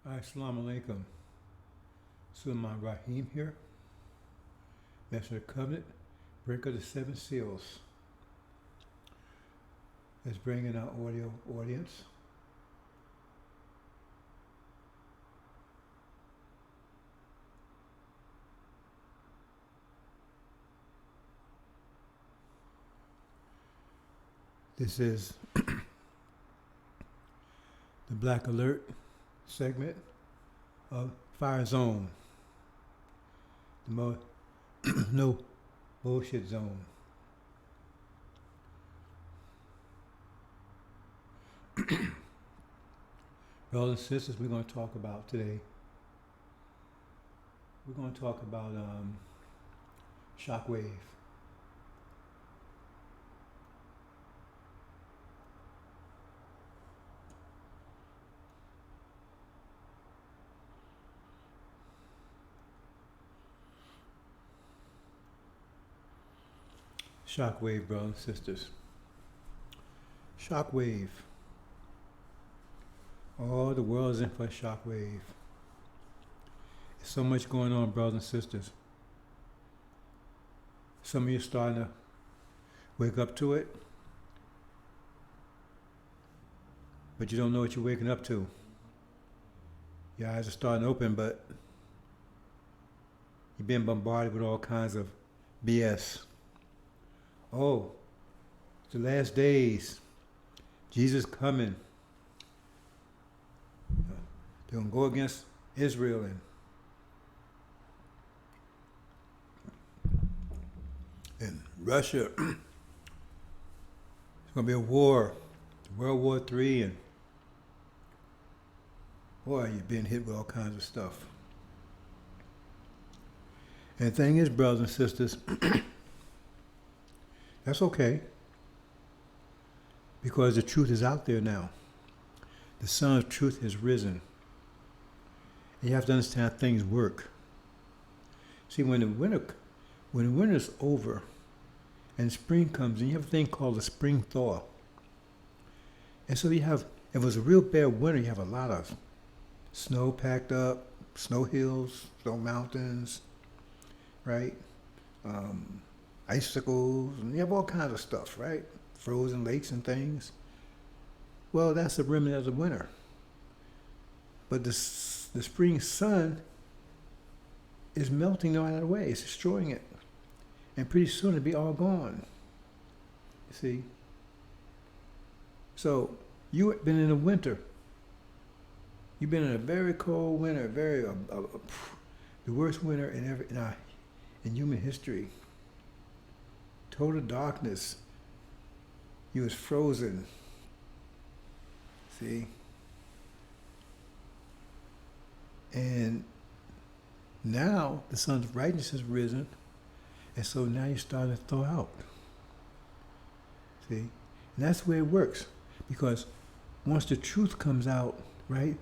Assalamu alaikum. Sulaiman Rahim here. Master of the Covenant, breaker of the seven seals. Let's bring in our audio audience. This is the Black Alert segment of Fire Zone. The no bullshit zone. Brothers and sisters, we're going to talk about today. We're going to talk about shockwave. Shockwave, brothers and sisters. Shockwave. Oh, the world is in for a shockwave. There's so much going on, brothers and sisters. Some of you are starting to wake up to it, but you don't know what you're waking up to. Your eyes are starting to open, but you've been bombarded with all kinds of BS. Oh, it's the last days. Jesus coming. They're going to go against Israel and Russia. It's going to be a war, World War III, and boy, you're being hit with all kinds of stuff. And the thing is, brothers and sisters, that's okay, because the truth is out there now. The Son of Truth has risen. And you have to understand how things work. See, when the winter is over and spring comes, and you have a thing called a spring thaw. And so if it was a real bad winter, you have a lot of snow packed up, snow hills, snow mountains, right? Icicles, and you have all kinds of stuff, right? Frozen lakes and things. Well, that's the remnant of the winter. But the spring sun is melting it out of the way. It's destroying it. And pretty soon it'll be all gone. You see? So, you've been in a winter. You've been in a very cold winter, the worst winter in human history. Total darkness. You was frozen. See? And now the sun's brightness has risen, and so now you're starting to thaw out. See? And that's the way it works. Because once the truth comes out, right,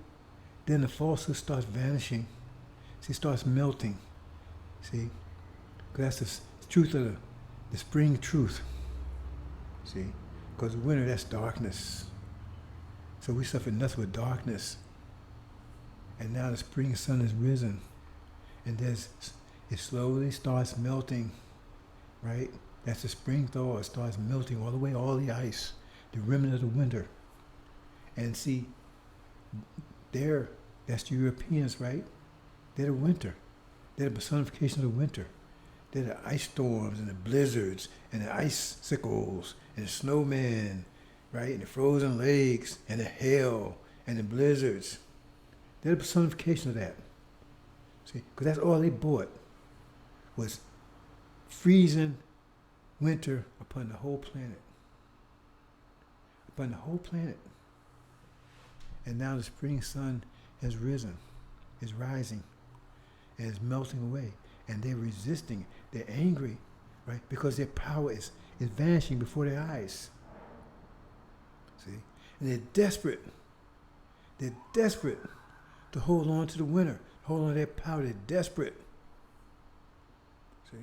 then the falsehood starts vanishing. See, it starts melting. See? Because that's the truth of the spring truth. See? Because winter, that's darkness. So we suffer nothing but darkness. And now the spring sun has risen. And it slowly starts melting, right? That's the spring thaw. It starts melting all the way, all the ice, the remnant of the winter. And see, that's the Europeans, right? They're the winter. They're the personification of the winter. They're the ice storms and the blizzards and the icicles and the snowmen, right? And the frozen lakes and the hail and the blizzards. They're the personification of that. See, because that's all they brought was freezing winter upon the whole planet. Upon the whole planet. And now the spring sun has risen, is rising, and is melting away. And they're resisting. They're angry, right? Because their power is vanishing before their eyes. See? And they're desperate. They're desperate to hold on to the winter, hold on to their power. They're desperate. See?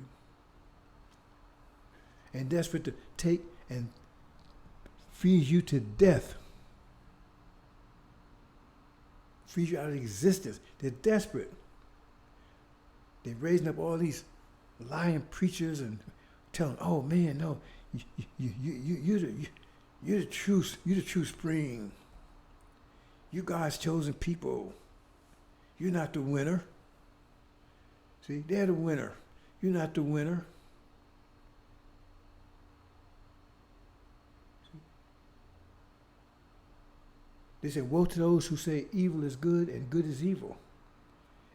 And desperate to take and freeze you to death freeze you out of existence. They're desperate. They're raising up all these lying preachers and telling, oh man, no, you're the true spring. You God's chosen people. You're not the winner. See, they're the winner. You're not the winner. They say, woe to those who say evil is good and good is evil.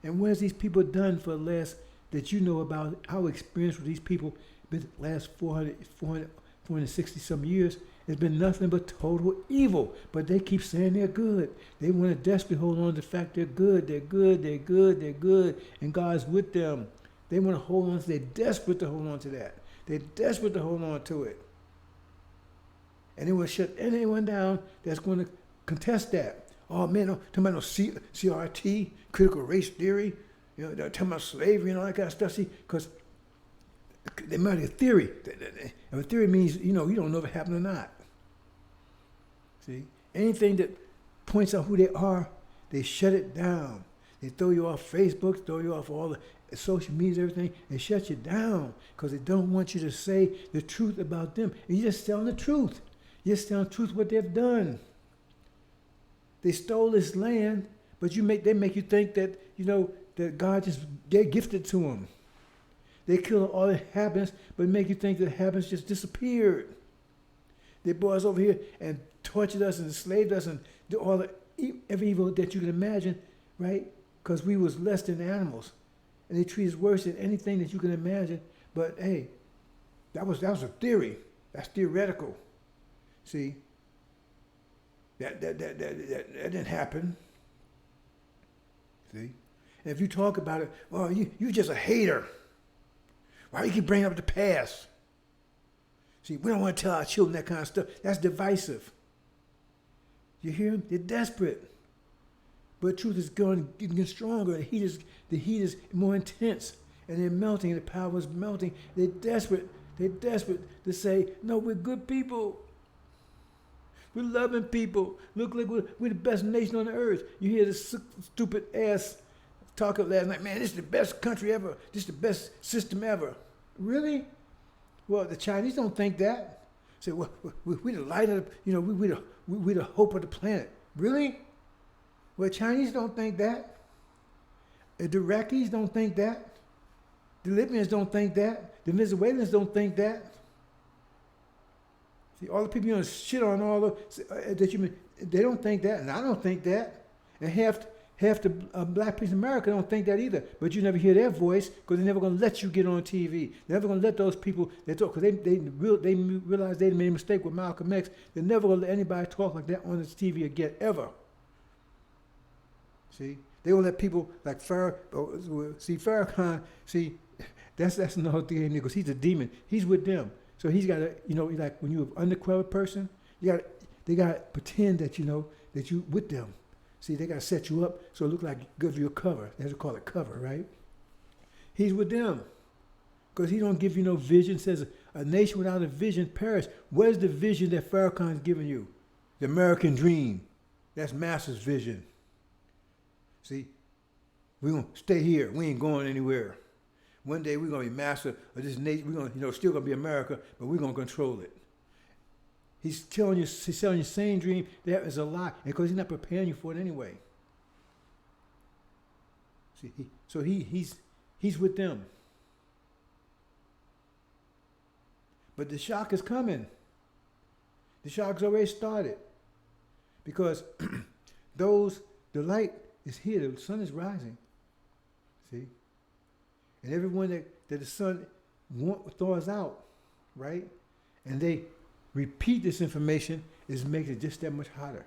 And what has these people done for the last, that you know about our experience with these people, been the last 460 some years? It's been nothing but total evil. But they keep saying they're good. They want to desperately hold on to the fact they're good, they're good, they're good, they're good, and God's with them. They want to hold on to, they're desperate to hold on to that. They're desperate to hold on to it. And they will shut anyone down that's going to contest that. Oh man, no, talking about no CRT, critical race theory, they're talking about slavery and all that kind of stuff. See, because they might have a theory. And a theory means, you don't know if it happened or not. See, anything that points out who they are, they shut it down. They throw you off Facebook, throw you off all the social media, everything. They shut you down because they don't want you to say the truth about them. And you're just telling the truth. You're just telling the truth what they've done. They stole this land, but they make you think that, that God they're gifted to them. They kill all the happiness, but make you think that happiness just disappeared. They brought us over here and tortured us and enslaved us and did all every evil that you can imagine, right? Because we was less than animals. And they treat us worse than anything that you can imagine. But hey, that was a theory. That's theoretical. See? That didn't happen. See? And if you talk about it, oh, you just a hater. Why you keep bringing up the past? See, we don't want to tell our children that kind of stuff. That's divisive. You hear them? They're desperate. But truth is getting stronger. The heat is more intense. And they're melting. The power is melting. They're desperate. They're desperate to say, no, we're good people. We're loving people. Look like we're the best nation on the earth. You hear this stupid ass talk up last night. Man, this is the best country ever. This is the best system ever. Really? Well, the Chinese don't think that. Say, well, we're the light of, we're the hope of the planet. Really? Well, Chinese don't think that. The Iraqis don't think that. The Libyans don't think that. The Venezuelans don't think that. See, all the people you shit on they don't think that, and I don't think that. And half the black people in America don't think that either. But you never hear their voice because they're never going to let you get on TV. They're never going to let those people that talk, because they realize they made a mistake with Malcolm X. They're never going to let anybody talk like that on this TV again, ever. See, they will let people like Farrakhan. See, that's another thing because he's a demon. He's with them. So he's got to, like when you're an undercover person, they got to pretend that, that you with them. See, they got to set you up so it looks like give you a cover. That's what they call it, cover, right? He's with them because he don't give you no vision. Says a nation without a vision perish. Where's the vision that Farrakhan's giving you? The American dream. That's Master's vision. See, we're going to stay here. We ain't going anywhere. One day we're going to be master of this nation. We're going to, still going to be America, but we're going to control it. He's selling you the same dream. That is a lie, because he's not preparing you for it anyway. See, he's with them. But the shock is coming. The shock's already started, because the light is here. The sun is rising. See. And everyone that the sun thaws out, right? And they repeat this information is making it just that much hotter.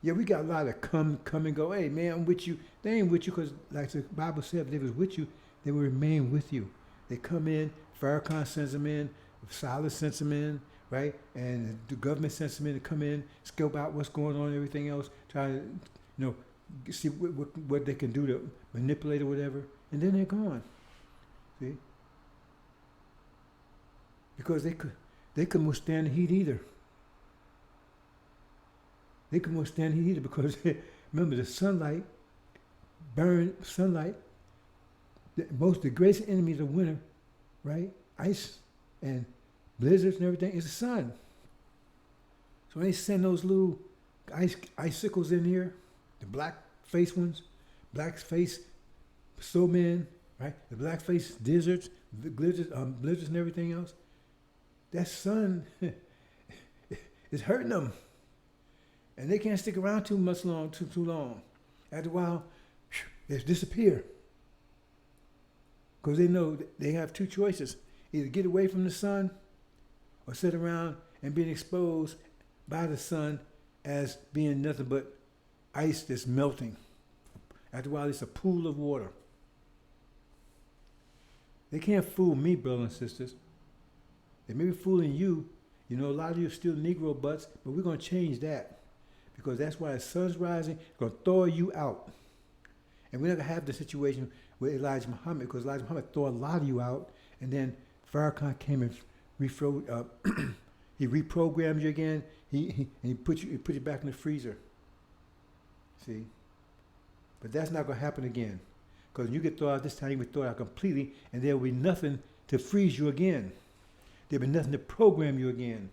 Yeah, we got a lot of come and go. Hey, man, I'm with you. They ain't with you because, like the Bible said, if they was with you, they will remain with you. They come in, Farrakhan sends them in, Silas sends them in, right? And the government sends them in to come in, scope out what's going on and everything else, try to, see what they can do to manipulate or whatever. And then they're gone. See? Because they couldn't withstand the heat either. They can withstand heat because remember the sunlight, sunlight. The greatest enemies of winter, right? Ice and blizzards and everything is the sun. So when they send those little icicles in here, the black face ones, black face snowmen, right? The black face deserts, the blizzards and everything else. That sun is hurting them, and they can't stick around too long. After a while, they disappear because they know they have two choices: either get away from the sun, or sit around and being exposed by the sun as being nothing but ice that's melting. After a while, it's a pool of water. They can't fool me, brothers and sisters. They may be fooling you. You know, a lot of you are still Negro butts, but we're going to change that. Because that's why the sun's rising, it's going to throw you out. And we're not going to have the situation with Elijah Muhammad, because Elijah Muhammad threw a lot of you out, and then Farrakhan came and he reprogrammed you again. He put you back in the freezer. See? But that's not going to happen again. Because when you get thrown out this time, you get thrown out completely, and there will be nothing to freeze you again. There will be nothing to program you again.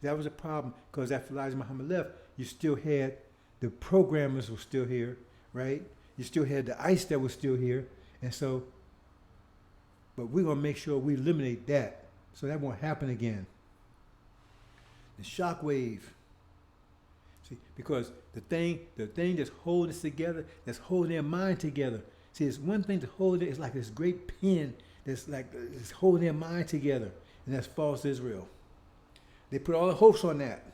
That was a problem, because after Elijah Muhammad left, you still had the programmers were still here, right? You still had the ice that was still here. And so, but we're going to make sure we eliminate that, so that won't happen again. The shock wave. See, because the thing that's holding us together, that's holding their mind together. See, it's one thing to hold it. It's like this great pin that's like it's holding their mind together, and that's false Israel. They put all their hopes on that,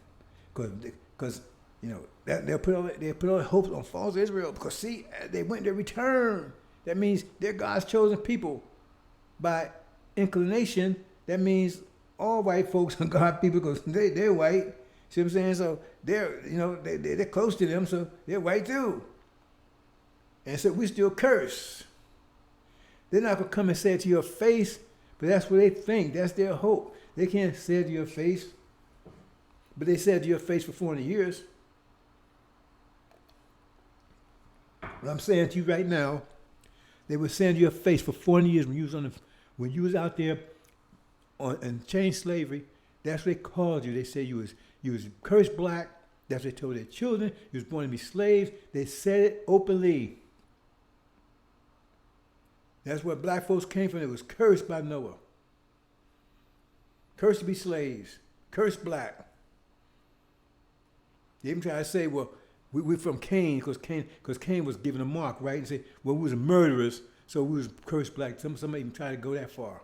because you know that they put all their hopes on false Israel. Because see, they went to return. That means they're God's chosen people. By inclination, that means all white folks are God's people because they're white. See what I'm saying? So they're close to them, so they're white too. And so we still curse. They're not going to come and say it to your face, but that's what they think. That's their hope. They can't say it to your face, but they said it to your face for 400 years. What I'm saying to you right now, they were saying to your face for 400 years when you was out there and chain slavery. That's what they called you. They said you was cursed black. That's what they told their children. You was born to be slaves. They said it openly. That's where black folks came from. It was cursed by Noah. Cursed to be slaves. Cursed black. They even try to say, well, we're from Cain, because Cain was given a mark, right? And say, well, we was murderers, so we was cursed black. Somebody even tried to go that far.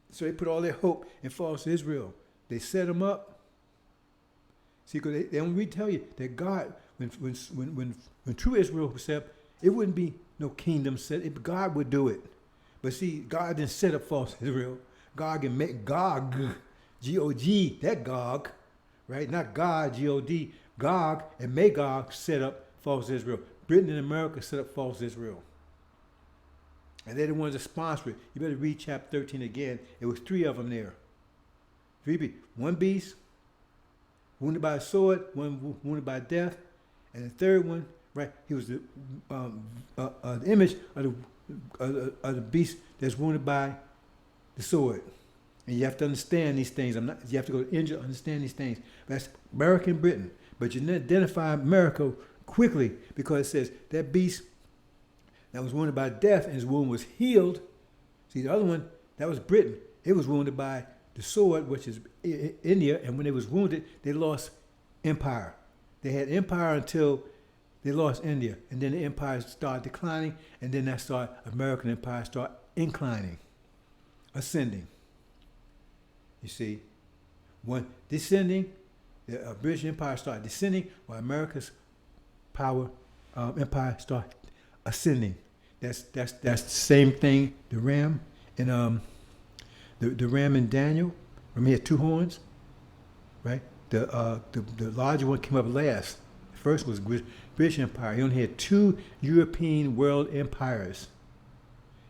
So they put all their hope in false Israel. They set them up. See, because they don't really tell you that God, when true Israel was set up, it wouldn't be no kingdom set. God would do it. But see, God didn't set up false Israel. God can make Gog, G-O-G, that Gog, right? Not God, G-O-D. Gog and Magog set up false Israel. Britain and America set up false Israel. And they're the ones that sponsor it. You better read chapter 13 again. It was 3 of them there. 3 beasts. One beast, wounded by a sword, one wounded by death, and the third one, right, he was the image of the beast that's wounded by the sword. And you have to understand these things. You have to go to India to understand these things. That's America and Britain. But you identify America quickly because it says that beast that was wounded by death and his wound was healed. See, the other one, that was Britain. It was wounded by the sword, which is India, and when they was wounded, they lost empire. They had empire until they lost India, and then the empire started declining, and then American empire started inclining, ascending. You see, when descending, the British Empire started descending, while America's empire started ascending. That's the same thing. The ram in the ram in Daniel. Remember he had 2 horns, right? The larger one came up last. The first was British Empire. He only had 2 European world empires.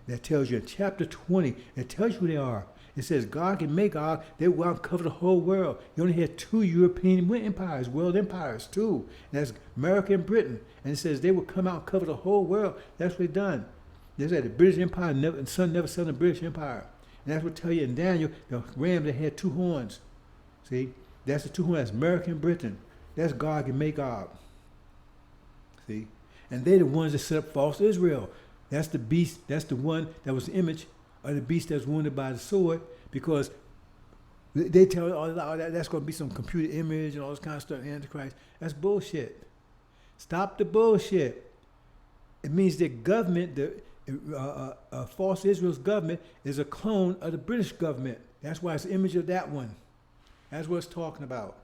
That tells you in chapter 20. It tells you who they are. It says Gog and Magog, they will uncover the whole world. You only had two European empires, world empires, two. And that's America and Britain. And it says they will come out and cover the whole world. That's what they've done. They said the British Empire, the sun never set the British Empire. And that's what tell you in Daniel, the ram that had two horns. See? That's the two horns. That's America and Britain. That's Gog and Magog. See? And they're the ones that set up false Israel. That's the beast. That's the one that was the image of the beast that was wounded by the sword, because they tell you, oh, that's going to be some computer image and all this kind of stuff, Antichrist. That's bullshit. Stop the bullshit. It means the government, false Israel's government, is a clone of the British government. That's why it's the image of that one. That's what it's talking about.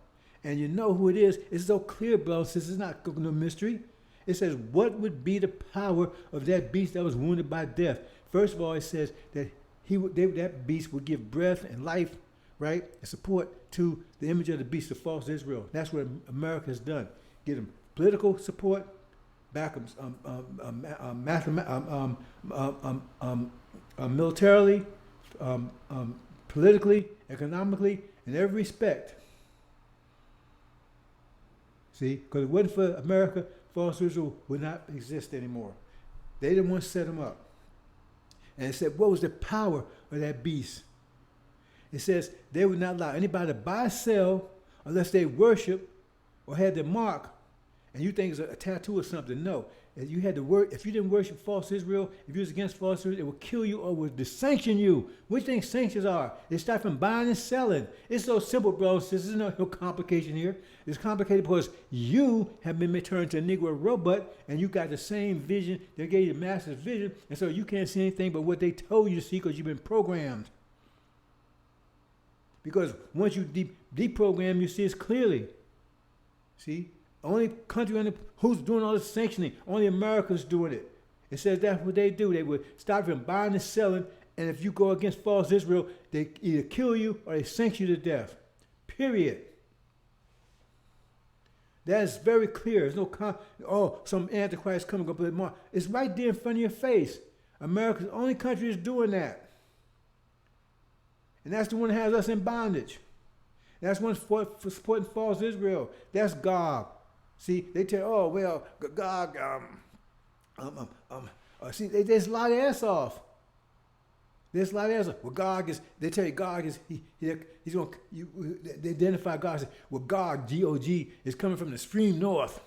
And you know who it is. It's so clear, bro. Since it's not no mystery. It says, what would be the power of that beast that was wounded by death? First of all, it says that that beast would give breath and life, right, and support to the image of the beast of false Israel. That's what America has done. Give them political support, back them militarily, politically, economically, in every respect. See, because if it wasn't for America, false Israel would not exist anymore. They didn't want to set them up. And it said, what was the power of that beast? It says they would not allow anybody to buy or sell unless they worship or had the mark. And you think it's a tattoo or something. No. If you had to work, if you didn't worship false Israel, if you was against false Israel, it would kill you or would sanction you. What do you think sanctions are? They start from buying and selling. It's so simple, bro. There's no complication here. It's complicated because you have been turned to a Negro robot and you got the same vision. They gave you the master's vision, and so you can't see anything but what they told you to see because you've been programmed. Because once you deprogram, you see it clearly. See? Only country who's doing all this sanctioning, only America's doing it. It says that's what they do. They would stop from buying and selling, and if you go against false Israel, they either kill you or they sanction you to death. Period. That is very clear. There's no some Antichrist coming up with more. It's right there in front of your face. America's the only country that's doing that. And that's the one that has us in bondage. That's one for supporting false Israel. That's Gog. See, they tell, oh, well, Gog, see, they just lie their ass off. They just lie their ass off. Well, Gog is, they tell you Gog is, he's going to, they identify Gog as, well, Gog, G-O-G, is coming from the extreme north.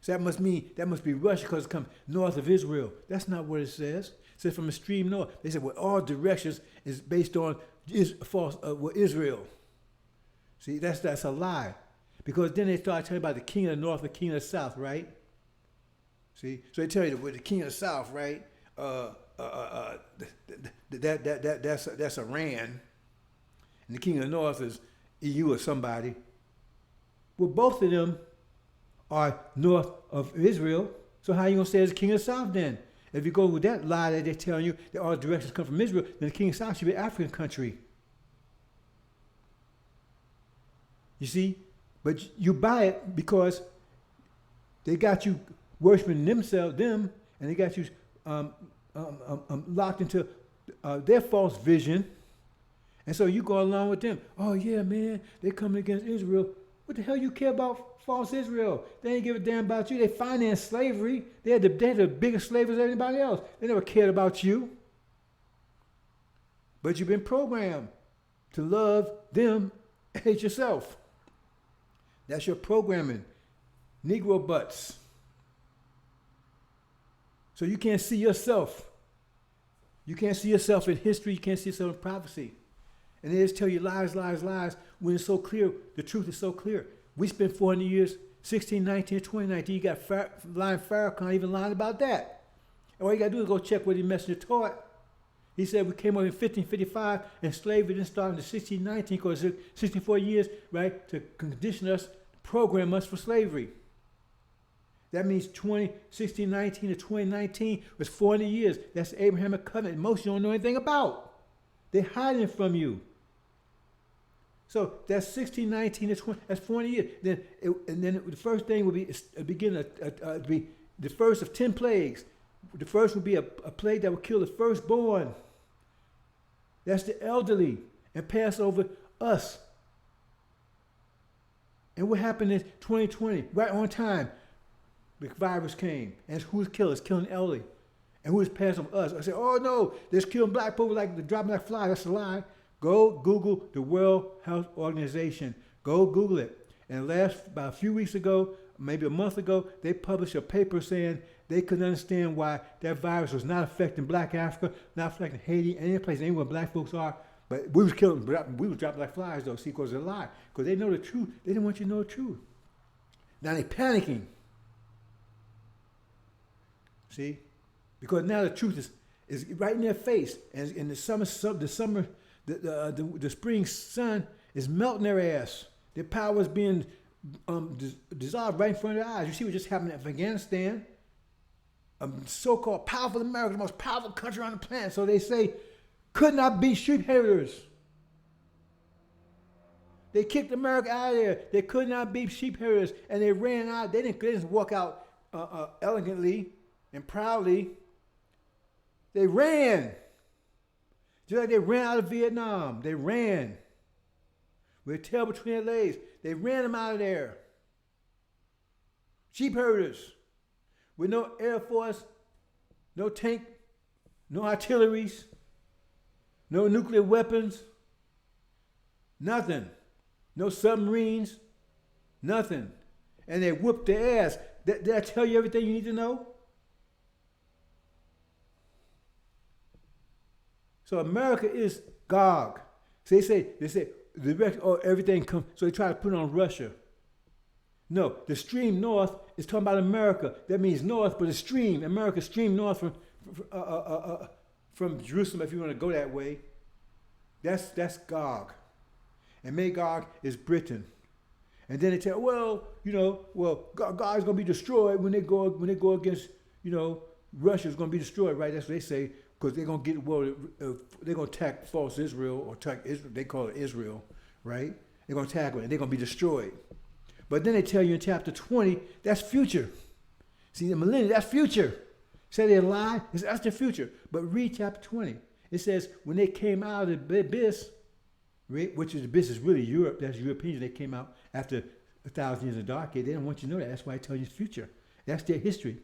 So that must be Russia because it comes north of Israel. That's not what it says. It says from the extreme north. They said, well, all directions is based on Israel. See, that's a lie. Because then they start telling about the king of the north, the king of the south, right? See? So they tell you that the king of the south, right? That's Iran. And the king of the north is EU or somebody. Well, both of them are north of Israel. So how are you going to say it's the king of the south then? If you go with that lie that they're telling you that all directions come from Israel, then the king of the south should be an African country. You see? But you buy it because they got you worshiping them, and they got you locked into their false vision. And so you go along with them. Oh, yeah, man, they're coming against Israel. What the hell you care about false Israel? They ain't give a damn about you. They financed slavery. They're the biggest slavers than anybody else. They never cared about you. But you've been programmed to love them and hate yourself. That's your programming. Negro butts. So you can't see yourself. You can't see yourself in history. You can't see yourself in prophecy. And they just tell you lies, lies, lies, when it's so clear. The truth is so clear. We spent 400 years, 1619, 2019. You got lying Farrakhan even lying about that. And all you got to do is go check what the messenger taught. He said we came over in 1555 and slavery didn't start until 1619 because it took 64 years, right, to condition us, program us for slavery. That means 1619 to 2019 was 400 years. That's the Abrahamic covenant. Most you don't know anything about. They're hiding it from you. So that's 1619 to 20. That's 40 years. Then the first thing will be be the first of 10 plagues. The first will be a plague that will kill the firstborn. That's the elderly. And pass over us. And what happened in 2020? Right on time, the virus came. And who's killing? It's killing the elderly. And who's passing over us? I said, oh no, they're killing black people like they're dropping like flies. That's a lie. Go Google the World Health Organization. Go Google it. And about a few weeks ago, maybe a month ago, they published a paper saying they couldn't understand why that virus was not affecting black Africa, not affecting Haiti, any place, anywhere black folks are. But we was killing, we was dropping like flies though, see, because it's a lie. Because they know the truth. They didn't want you to know the truth. Now they're panicking. See? Because now the truth is right in their face. And in the spring sun is melting their ass. Their power is being dissolved right in front of their eyes. You see what just happened in Afghanistan? A so-called powerful America, the most powerful country on the planet. So they say, could not be sheep herders. They kicked America out of there. They could not be sheep herders. And they ran out. They didn't walk out elegantly and proudly. They ran. Just like they ran out of Vietnam. They ran. With a tail between their legs. They ran them out of there. Sheep herders. With no Air Force, no tank, no artilleries, no nuclear weapons, nothing. No submarines, nothing. And they whooped their ass. Did I tell you everything you need to know? So America is Gog. So they say everything comes. So they try to put it on Russia. No, the stream north is talking about America. That means north, but a stream. America stream north from Jerusalem, if you want to go that way. That's Gog. And Magog is Britain. And then they tell, God's gonna be destroyed when they go against, Russia's gonna be destroyed, right? That's what they say, because they're gonna they're gonna attack false Israel or attack Israel. They call it Israel, right? They're gonna attack it and they're gonna be destroyed. But then they tell you in chapter 20, that's future. See, the millennium, that's future. Say they lie, that's the future. But read chapter 20. It says, when they came out of the abyss, which is the abyss is really Europe, that's Europeans, they came out after 1,000 years of dark age. They didn't want you to know that. That's why I tell you it's future. That's their history.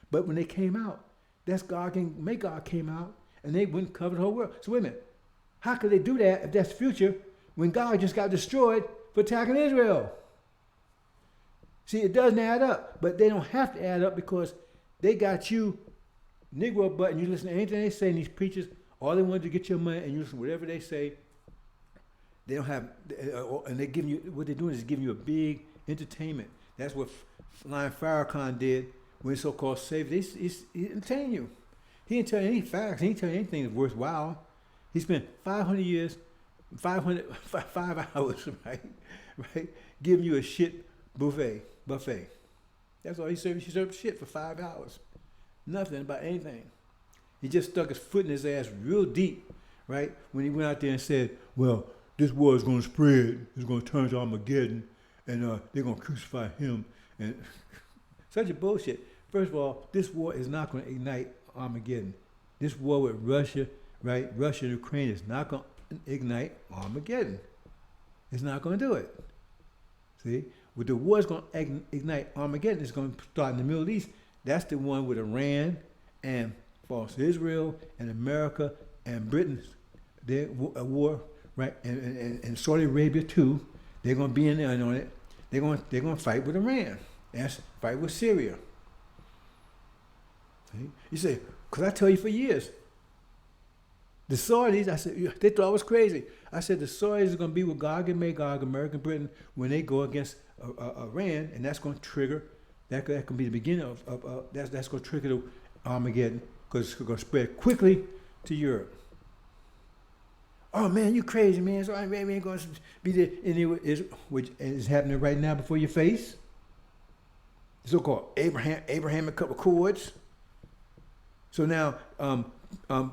But when they came out, that's Gog and Magog came out, and they wouldn't cover the whole world. So wait a minute. How could they do that if that's future when God just got destroyed for attacking Israel? See, it doesn't add up, but they don't have to add up because they got you, Negro butt, and you listen to anything they say, and these preachers, all they want to get your money, and you listen to whatever they say. They don't have, and they give you, what they're doing is giving you a big entertainment. That's what Lion Farrakhan did when so-called saved. He entertained you. He didn't tell you any facts. He didn't tell you anything that's worthwhile. He spent 500 years, 5 hours, right, giving you a shit buffet. That's all he served. He served shit for 5 hours. Nothing about anything. He just stuck his foot in his ass real deep, right, when he went out there and said, well, this war is going to spread. It's going to turn to Armageddon, and they're going to crucify him. And such a bullshit. First of all, this war is not going to ignite Armageddon. This war with Russia, right? Russia and Ukraine is not going to ignite Armageddon. It's not going to do it. See? What the war is going to ignite Armageddon is going to start in the Middle East. That's the one with Iran and false Israel and America and Britain. Their war, right? And Saudi Arabia too. They're going to be in there on it. They're going to fight with Iran. That's fight with Syria. See? You say, because I tell you for years, the Saudis, I said, they thought I was crazy. I said the Saudis are going to be with Gog and Magog, America and Britain, when they go against Iran, and that's going to trigger, that can be the beginning of that's going to trigger the Armageddon, because it's going to spread quickly to Europe. Oh man, you crazy, man. So we ain't going to be there anyway, which is happening right now before your face. The so-called Abrahamic Accords. So now, House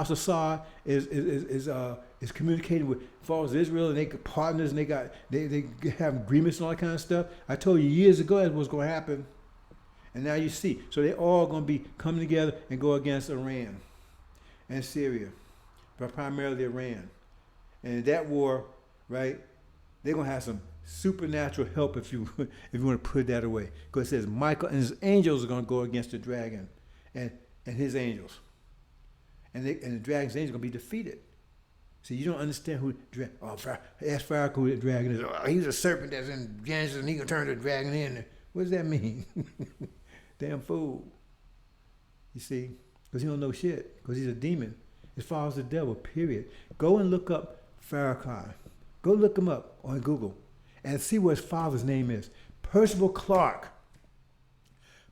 of Saud is communicating with false Israel, and they got partners, and they have agreements and all that kind of stuff. I told you years ago that was going to happen, and now you see. So they're all going to be coming together and go against Iran. and Syria, but primarily Iran. And in that war, right, they're gonna have some supernatural help if you if you want to put it that away. Because it says Michael and his angels are gonna go against the dragon, and his angels, and the dragon's angels are gonna be defeated. See, you don't understand who. Ask Pharaoh who the dragon is. Oh, he's a serpent that's in Genesis, and he can turn the dragon in. What does that mean? Damn fool. You see, because he don't know shit. Because he's a demon. As far as the devil. Period. Go and look up Farrakhan. Go look him up on Google, and see what his father's name is. Percival Clark.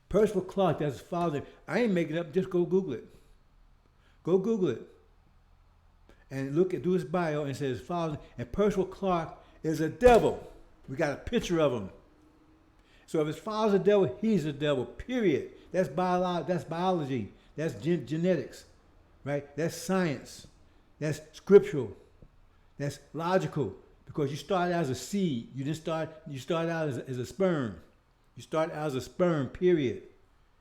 Percival Clark. That's his father. I ain't making it up. Just go Google it. Go Google it. And do his bio, and it says his father, and Percival Clark is a devil. We got a picture of him. So if his father's a devil, he's a devil, period. That's biology. That's genetics, right? That's science. That's scriptural. That's logical. Because you start out as a seed. You start out as a sperm. You start out as a sperm, period.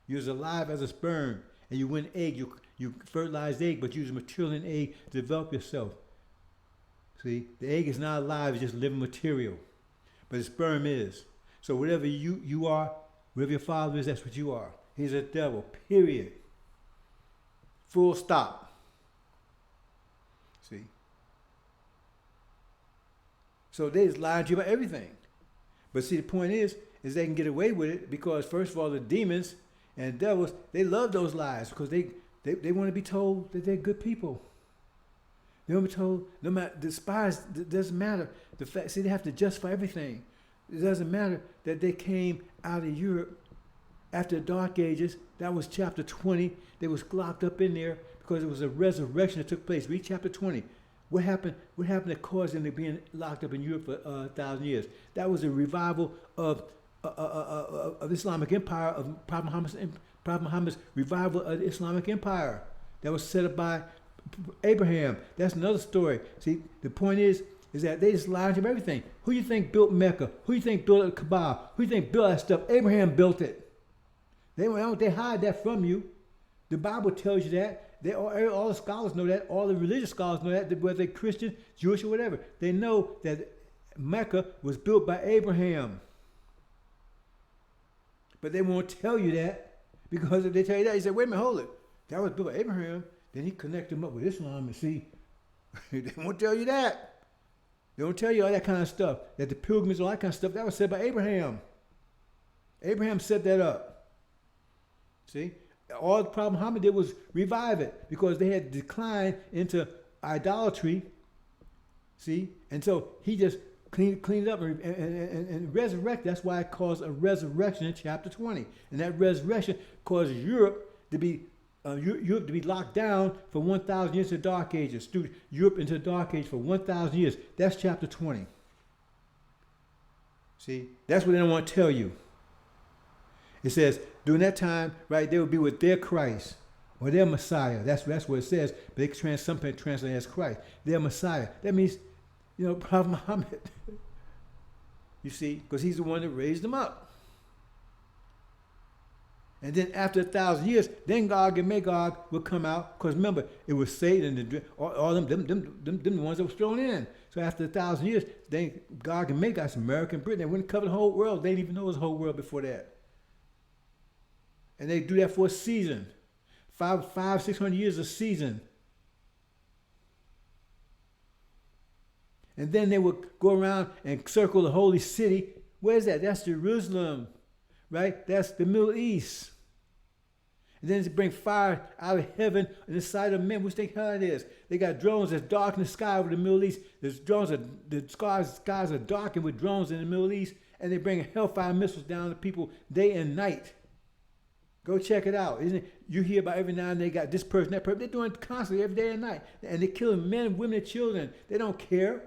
You're as alive as a sperm. And you win egg. You fertilize the egg, but use material in the egg to develop yourself. See, the egg is not alive, it's just living material. But the sperm is. So whatever you are, whatever your father is, that's what you are. He's a devil, period. Full stop. See? So they just lied to you about everything. But see, the point is they can get away with it because, first of all, the demons and devils, they love those lies because they want to be told that they're good people. They want to be told, no matter, despised, it doesn't matter. The fact, see, they have to justify everything. It doesn't matter that they came out of Europe after the Dark Ages. That was chapter 20. They was locked up in there because it was a resurrection that took place. Read chapter 20. What happened that caused them to be locked up in Europe for 1,000 years? That was a revival of Islamic Empire, of Prophet Muhammad's revival of the Islamic Empire that was set up by Abraham. That's another story. See, the point is that they just lied to him everything. Who you think built Mecca? Who you think built the Kaaba? Who you think built that stuff? Abraham built it. They hide that from you. The Bible tells you that. All the scholars know that. All the religious scholars know that, whether they're Christian, Jewish, or whatever. They know that Mecca was built by Abraham. But they won't tell you that. Because if they tell you that, you say, wait a minute, hold it. That was built by Abraham. Then he connected them up with Islam and see. They won't tell you that. They won't tell you all that kind of stuff. That the pilgrims, all that kind of stuff, that was said by Abraham. Abraham set that up. See? All the Prophet Muhammad did was revive it because they had declined into idolatry. See? And so he just cleaned it up and resurrect. That's why it calls a resurrection in chapter 20. And that resurrection causes Europe to be locked down for 1,000 years to the Dark Ages. Through Europe into the Dark Age for 1,000 years. That's chapter 20. See, that's what they don't want to tell you. It says during that time, right, they will be with their Christ or their Messiah. That's what it says. But some people translate it as Christ. Their Messiah. That means, Prophet Muhammad. You see, because he's the one that raised them up. And then after 1,000 years, then Gog and Magog will come out. Because remember, it was Satan and all them the ones that was thrown in. So after 1,000 years, then Gog and Magog, America and Britain, they wouldn't cover the whole world. They didn't even know it was the whole world before that. And they do that for a season. 600 years a season. And then they would go around and circle the holy city. Where's that? That's Jerusalem, right? That's the Middle East. And then they bring fire out of heaven in the sight of men. Which think how it is? They got drones that's dark in the sky over the Middle East. The skies are darkened with drones in the Middle East. And they bring hellfire missiles down to people day and night. Go check it out. Isn't it? You hear about every now and then they got this person, that person. They're doing it constantly every day and night. And they're killing men, women, and children. They don't care.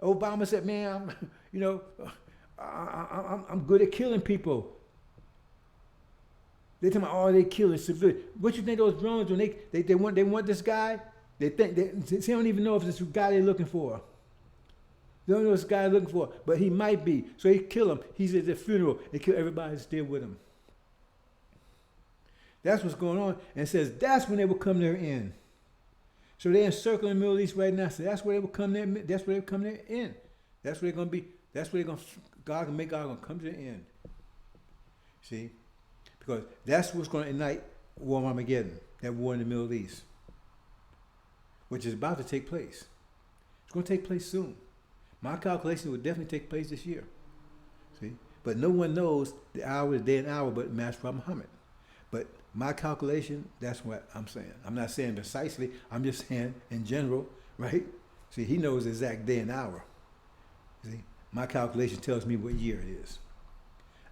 Obama said, man, I'm good at killing people. They're talking about, they killing civilians. What you think those drones, when they want this guy, they don't even know if it's the guy they're looking for. They don't know what this guy they're looking for, but he might be. So they kill him. He's at the funeral. They kill everybody that's there with him. That's what's going on. And it says that's when they will come to their end. So they're encircling the Middle East right now. So that's where they will come there. That's where they will come there in. That's where they're going to be. That's where they're going to, God going to come to the end. See? Because that's what's going to ignite War of Armageddon, that war in the Middle East, which is about to take place. It's going to take place soon. My calculation would definitely take place this year. See? But no one knows the hour, the day, and hour but Master Prophet Muhammad. But my calculation, that's what I'm saying. I'm not saying precisely. I'm just saying in general, right? See, he knows the exact day and hour. See? My calculation tells me what year it is.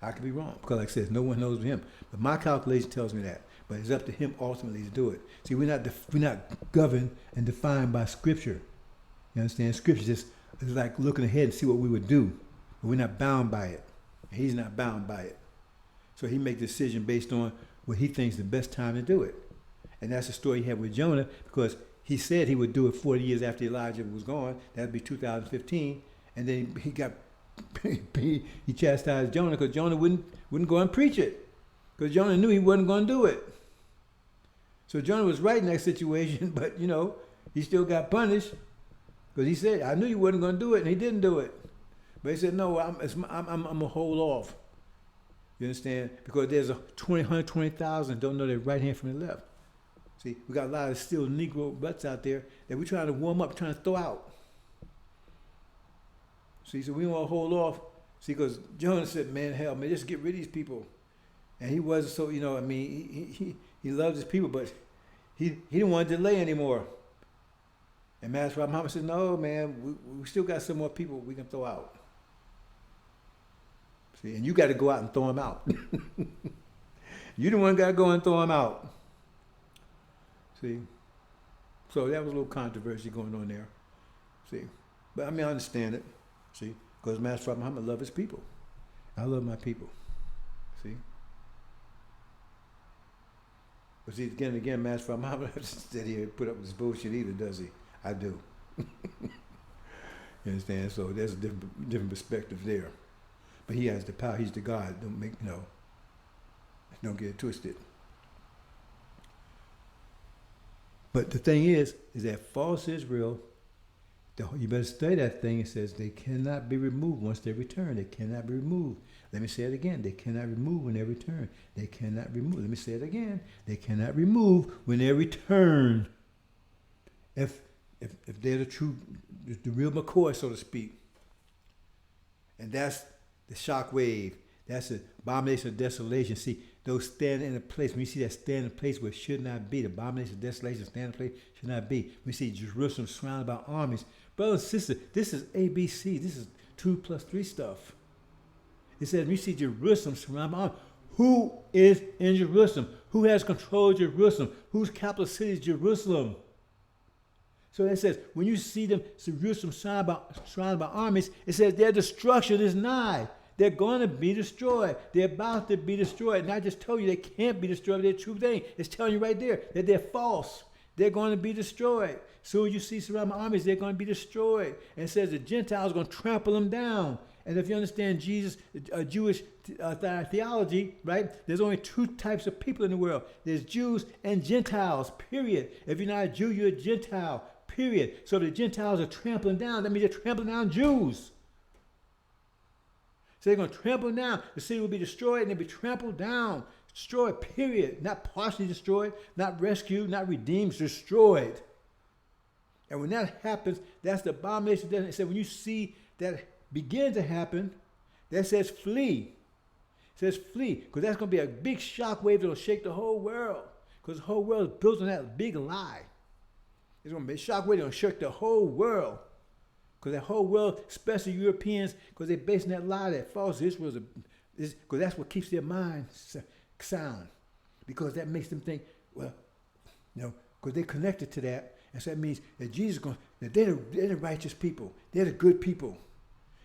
I could be wrong because, like I said, no one knows him. But my calculation tells me that. But it's up to him ultimately to do it. See, we're not governed and defined by Scripture. You understand? Scripture just is like looking ahead and see what we would do. But we're not bound by it. And he's not bound by it. So he makes a decision based on what he thinks the best time to do it. And that's the story he had with Jonah, because he said he would do it 40 years after Elijah was gone. That would be 2015. And then he got he chastised Jonah because Jonah wouldn't go and preach it, because Jonah knew he wasn't going to do it. So Jonah was right in that situation, but he still got punished because he said, "I knew you wasn't going to do it," and he didn't do it. But he said, "No, I'm gonna hold off." You understand? Because there's 120,000 don't know their right hand from their left. See, we got a lot of still Negro butts out there that we're trying to warm up, trying to throw out. See, so we want to hold off. See, because Jonah said, man, just get rid of these people. And he wasn't so, he loves his people, but he didn't want to delay anymore. And Master Prophet Muhammad said, no, man, we still got some more people we can throw out. See, and you got to go out and throw them out. You the one got to go and throw them out. See? So that was a little controversy going on there. See? But I understand it. See, because Master Prophet Muhammad loved his people. I love my people. See? But see, again and again, Master Prophet Muhammad said he put up with this bullshit either, does he? I do. You understand? So there's a different perspective there. But he has the power. He's the God. Don't get it twisted. But the thing is that false Israel, you better study that thing. It says they cannot be removed once they return. They cannot be removed. Let me say it again. They cannot remove when they return. They cannot remove. Let me say it again. They cannot remove when they return. If they're the real McCoy, so to speak. And that's the shock wave. That's the abomination of desolation. See, those stand in a place. When you see that stand in a place where it should not be, the abomination of desolation stand in a place should not be. We see Jerusalem surrounded by armies. Brothers and sisters, this is ABC. This is 2 + 3 stuff. It says, we see Jerusalem surrounded by armies. Who is in Jerusalem? Who has control of Jerusalem? Whose capital city is Jerusalem? So it says, when you see them, Jerusalem surrounded by armies, it says their destruction is nigh. They're going to be destroyed. They're about to be destroyed. And I just told you they can't be destroyed. They're true thing. It's telling you right there that they're false. They're going to be destroyed. So you see surrounded by armies, they're going to be destroyed. And it says the Gentiles are going to trample them down. And if you understand Jesus, Jewish theology, right, there's only 2 types of people in the world. There's Jews and Gentiles, period. If you're not a Jew, you're a Gentile, period. So the Gentiles are trampling down. That means they're trampling down Jews. So they're going to trample down. The city will be destroyed and they'll be trampled down. Destroyed, period. Not partially destroyed, not rescued, not redeemed, destroyed. And when that happens, that's the abomination. It said when you see that begin to happen, that says flee. It says flee, because that's going to be a big shock wave that will shake the whole world. Because the whole world is built on that big lie. It's going to be a shock wave that will shake the whole world. Because that whole world, especially Europeans, because they're basing that lie that false Israel is, because that's what keeps their minds sound. Because that makes them think, well, because they're connected to that. And so that means that Jesus is going, that they're the righteous people. They're the good people.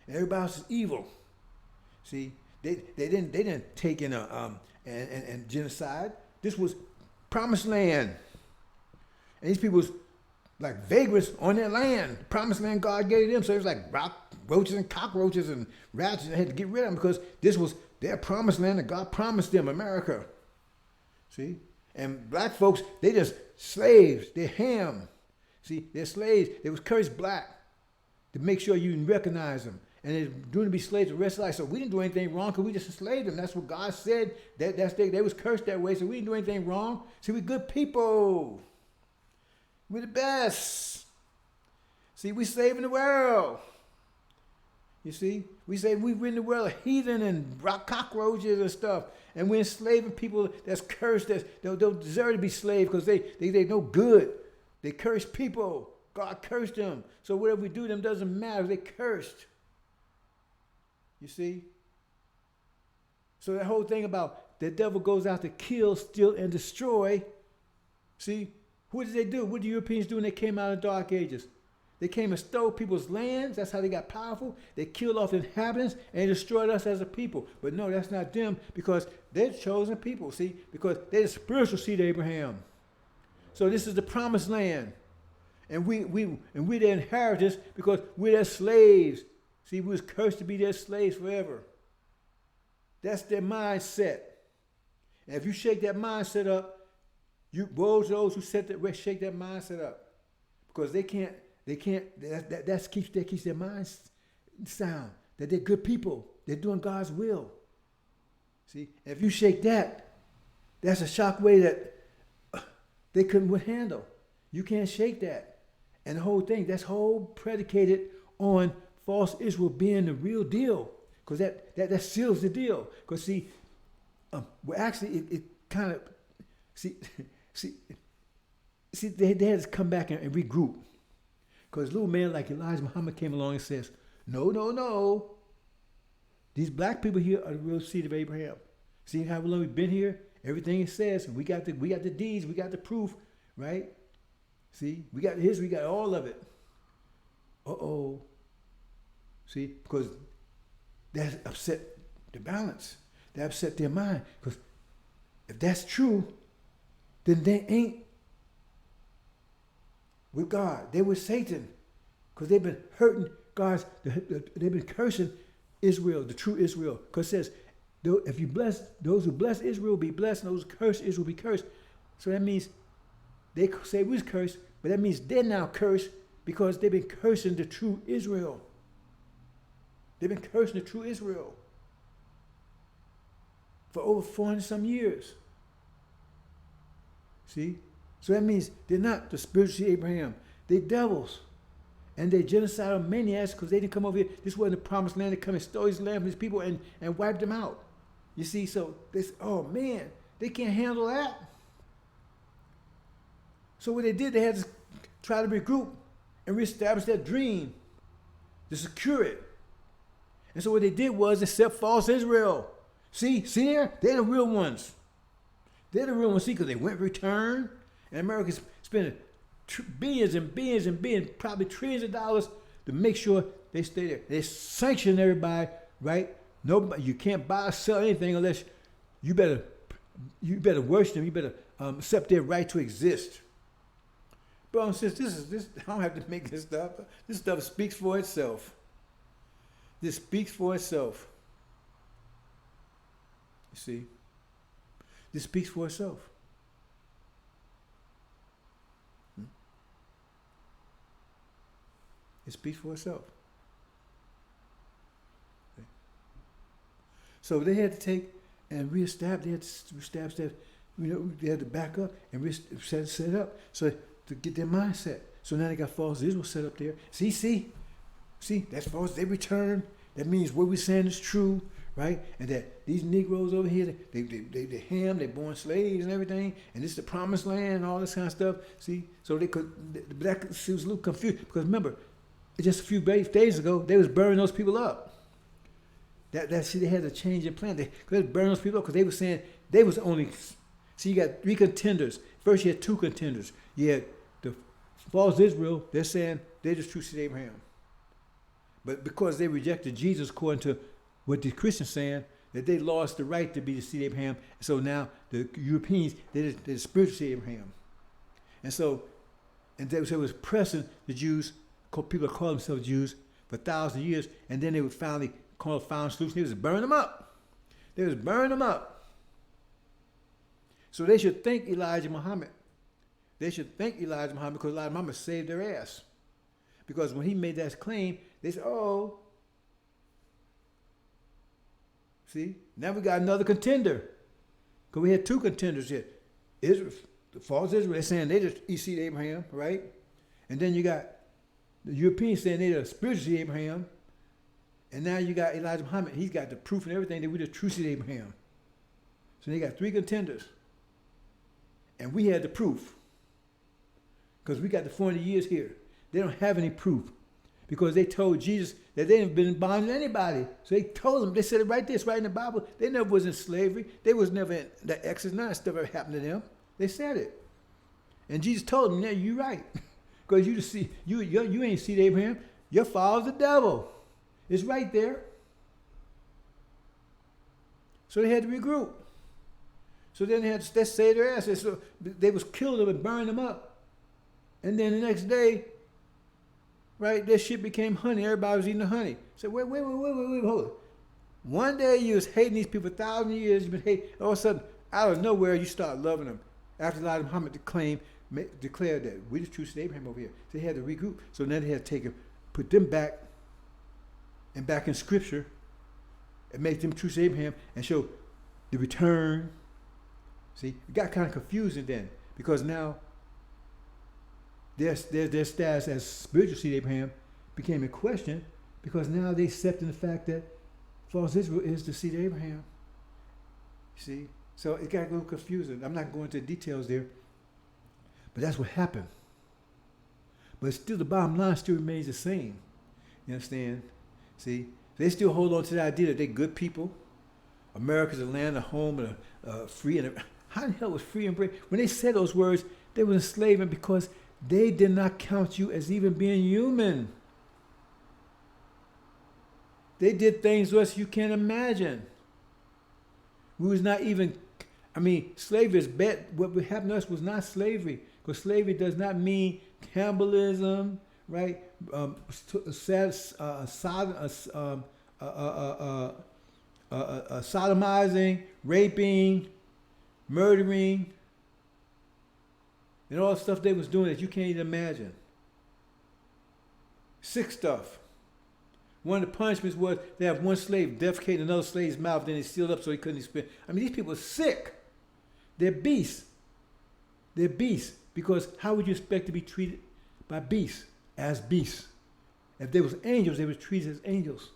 And everybody else is evil. See, they didn't take in and genocide. This was promised land. And these people was like vagrants on their land. The promised land God gave them. So it was like roaches and cockroaches and rats, and they had to get rid of them because this was their promised land that God promised them, America. See? And black folks, they just slaves. They're ham. See, they're slaves. They was cursed black to make sure you recognize them. And they're doomed to be slaves the rest of life. So we didn't do anything wrong because we just enslaved them. That's what God said. They was cursed that way. So we didn't do anything wrong. See, we're good people. We're the best. See, we saving the world. You see, we say we've ridden the world of heathen and rock cockroaches and stuff, and we're enslaving people that's cursed, that don't deserve to be slaves because they no good. They curse people. God cursed them. So whatever we do to them doesn't matter. They cursed. You see? So that whole thing about the devil goes out to kill, steal, and destroy. See, what did they do? What did the Europeans do when they came out of the Dark Ages? They came and stole people's lands. That's how they got powerful. They killed off the inhabitants and destroyed us as a people. But no, that's not them because they're chosen people, see? Because they're the spiritual seed of Abraham. So this is the promised land. And we're their inheritors because we're their slaves. See, we was cursed to be their slaves forever. That's their mindset. And if you shake that mindset up, woe to those who shake that mindset up. Because that keeps their minds sound. That they're good people. They're doing God's will. See, and if you shake that, that's a shockwave that they couldn't handle. You can't shake that. And the whole thing, that's whole predicated on false Israel being the real deal. Because that seals the deal. Because see, it kind of, they had to come back and regroup. Because a little man like Elijah Muhammad came along and says, no. These black people here are the real seed of Abraham. See how long we've been here? Everything it says, we got the deeds, we got the proof, right? See, we got history, we got all of it. Uh-oh. See, because that upset the balance. That upset their mind. Because if that's true, then they ain't with God. They with Satan. Because they've been hurting they've been cursing Israel, the true Israel. Because it says, if you bless, those who bless Israel will be blessed, and those who curse Israel will be cursed. So that means they say we was cursed, but that means they're now cursed because they've been cursing the true Israel. They've been cursing the true Israel for over 400 some years. See? So that means they're not the spiritual Abraham. They're devils. And they're genocidal maniacs because they didn't come over here. This wasn't the promised land. They come and stole his land from his people and wiped them out. You see, so they say, oh man, they can't handle that. So what they did, they had to try to regroup and reestablish that dream to secure it. And so what they did was they set false Israel. See there? They're the real ones. They're the real ones, see, because they went return. And America's spending billions and billions and billions, probably trillions of dollars to make sure they stay there. They sanction everybody, right? Nobody, you can't buy or sell anything unless you better worship them. You better accept their right to exist. But since this, I don't have to make this stuff. This stuff speaks for itself. This speaks for itself. You see? This speaks for itself. It speaks for itself. Okay. So they had to take and reestablish. They had to reestablish that. They had to back up and set it up so to get their mindset. So now they got false Israel set up there. See, that's false. They return. That means what we're saying is true, right? And that these Negroes over here, they ham, they're born slaves and everything, and this is the promised land and all this kind of stuff. See, so the black was a little confused because remember, just a few days ago, they was burning those people up. They had to change their plan. They was burning those people up because they were saying they was only. See, you got three contenders. First, you had two contenders. You had the false Israel. They're saying they're just true seed of Abraham. But because they rejected Jesus, according to what the Christians saying, that they lost the right to be the seed of Abraham. So now the Europeans, they're the spiritual seed of Abraham. And so it was pressing the Jews. People call themselves Jews for 1,000 years, and then they would finally found a solution. They was burning them up. So they should thank Elijah Muhammad They should thank Elijah Muhammad because Elijah Muhammad saved their ass. Because when he made that claim, they said, oh, see, now we got another contender. Because we had two contenders here. Israel, the false Israel, they're saying they just seed Abraham, right? And then you got the Europeans saying they're the spiritual seed Abraham. And now you got Elijah Muhammad. He's got the proof and everything that we're the true seed Abraham. So they got three contenders. And we had the proof. Because we got the 400 years here. They don't have any proof. Because they told Jesus that they hadn't been in bondage to anybody. So they told them, they said it right there, it's right in the Bible. They never was in slavery. They was never in the Exodus. None of that stuff ever happened to them. They said it. And Jesus told them, yeah, you're right. Because you ain't seed Abraham. Your father's the devil. It's right there. So they had to regroup. So then they had to save their asses. So they was killing them and burning them up. And then the next day, right, that shit became honey. Everybody was eating the honey. So wait, hold on. One day you was hating these people 1,000 years. You've been hating. All of a sudden, out of nowhere, you start loving them. After Elijah Muhammad declared that we're the true seed Abraham over here. So they had to regroup. So then they had to take them, put them back in Scripture, and make them true seed Abraham and show the return. See, it got kind of confusing then because now their status as spiritual seed Abraham became in question because now they accepted the fact that false Israel is the seed of Abraham. See? So it got a little confusing. I'm not going into the details there, but that's what happened. But still, the bottom line still remains the same. You understand? See? They still hold on to the idea that they're good people. America's a land, a home, and a free. And how the hell was free and brave? When they said those words, they were enslaving because they did not count you as even being human. They did things to us you can't imagine. We was not even, slavery is bad. What happened to us was not slavery. Because slavery does not mean cannibalism, right? Sodomizing, raping, murdering, and all the stuff they was doing that you can't even imagine. Sick stuff. One of the punishments was they have one slave defecate in another slave's mouth, then they sealed up so he couldn't spit. These people are sick. They're beasts. They're beasts. Because how would you expect to be treated by beasts? As beasts. If they was angels, they were treated as angels.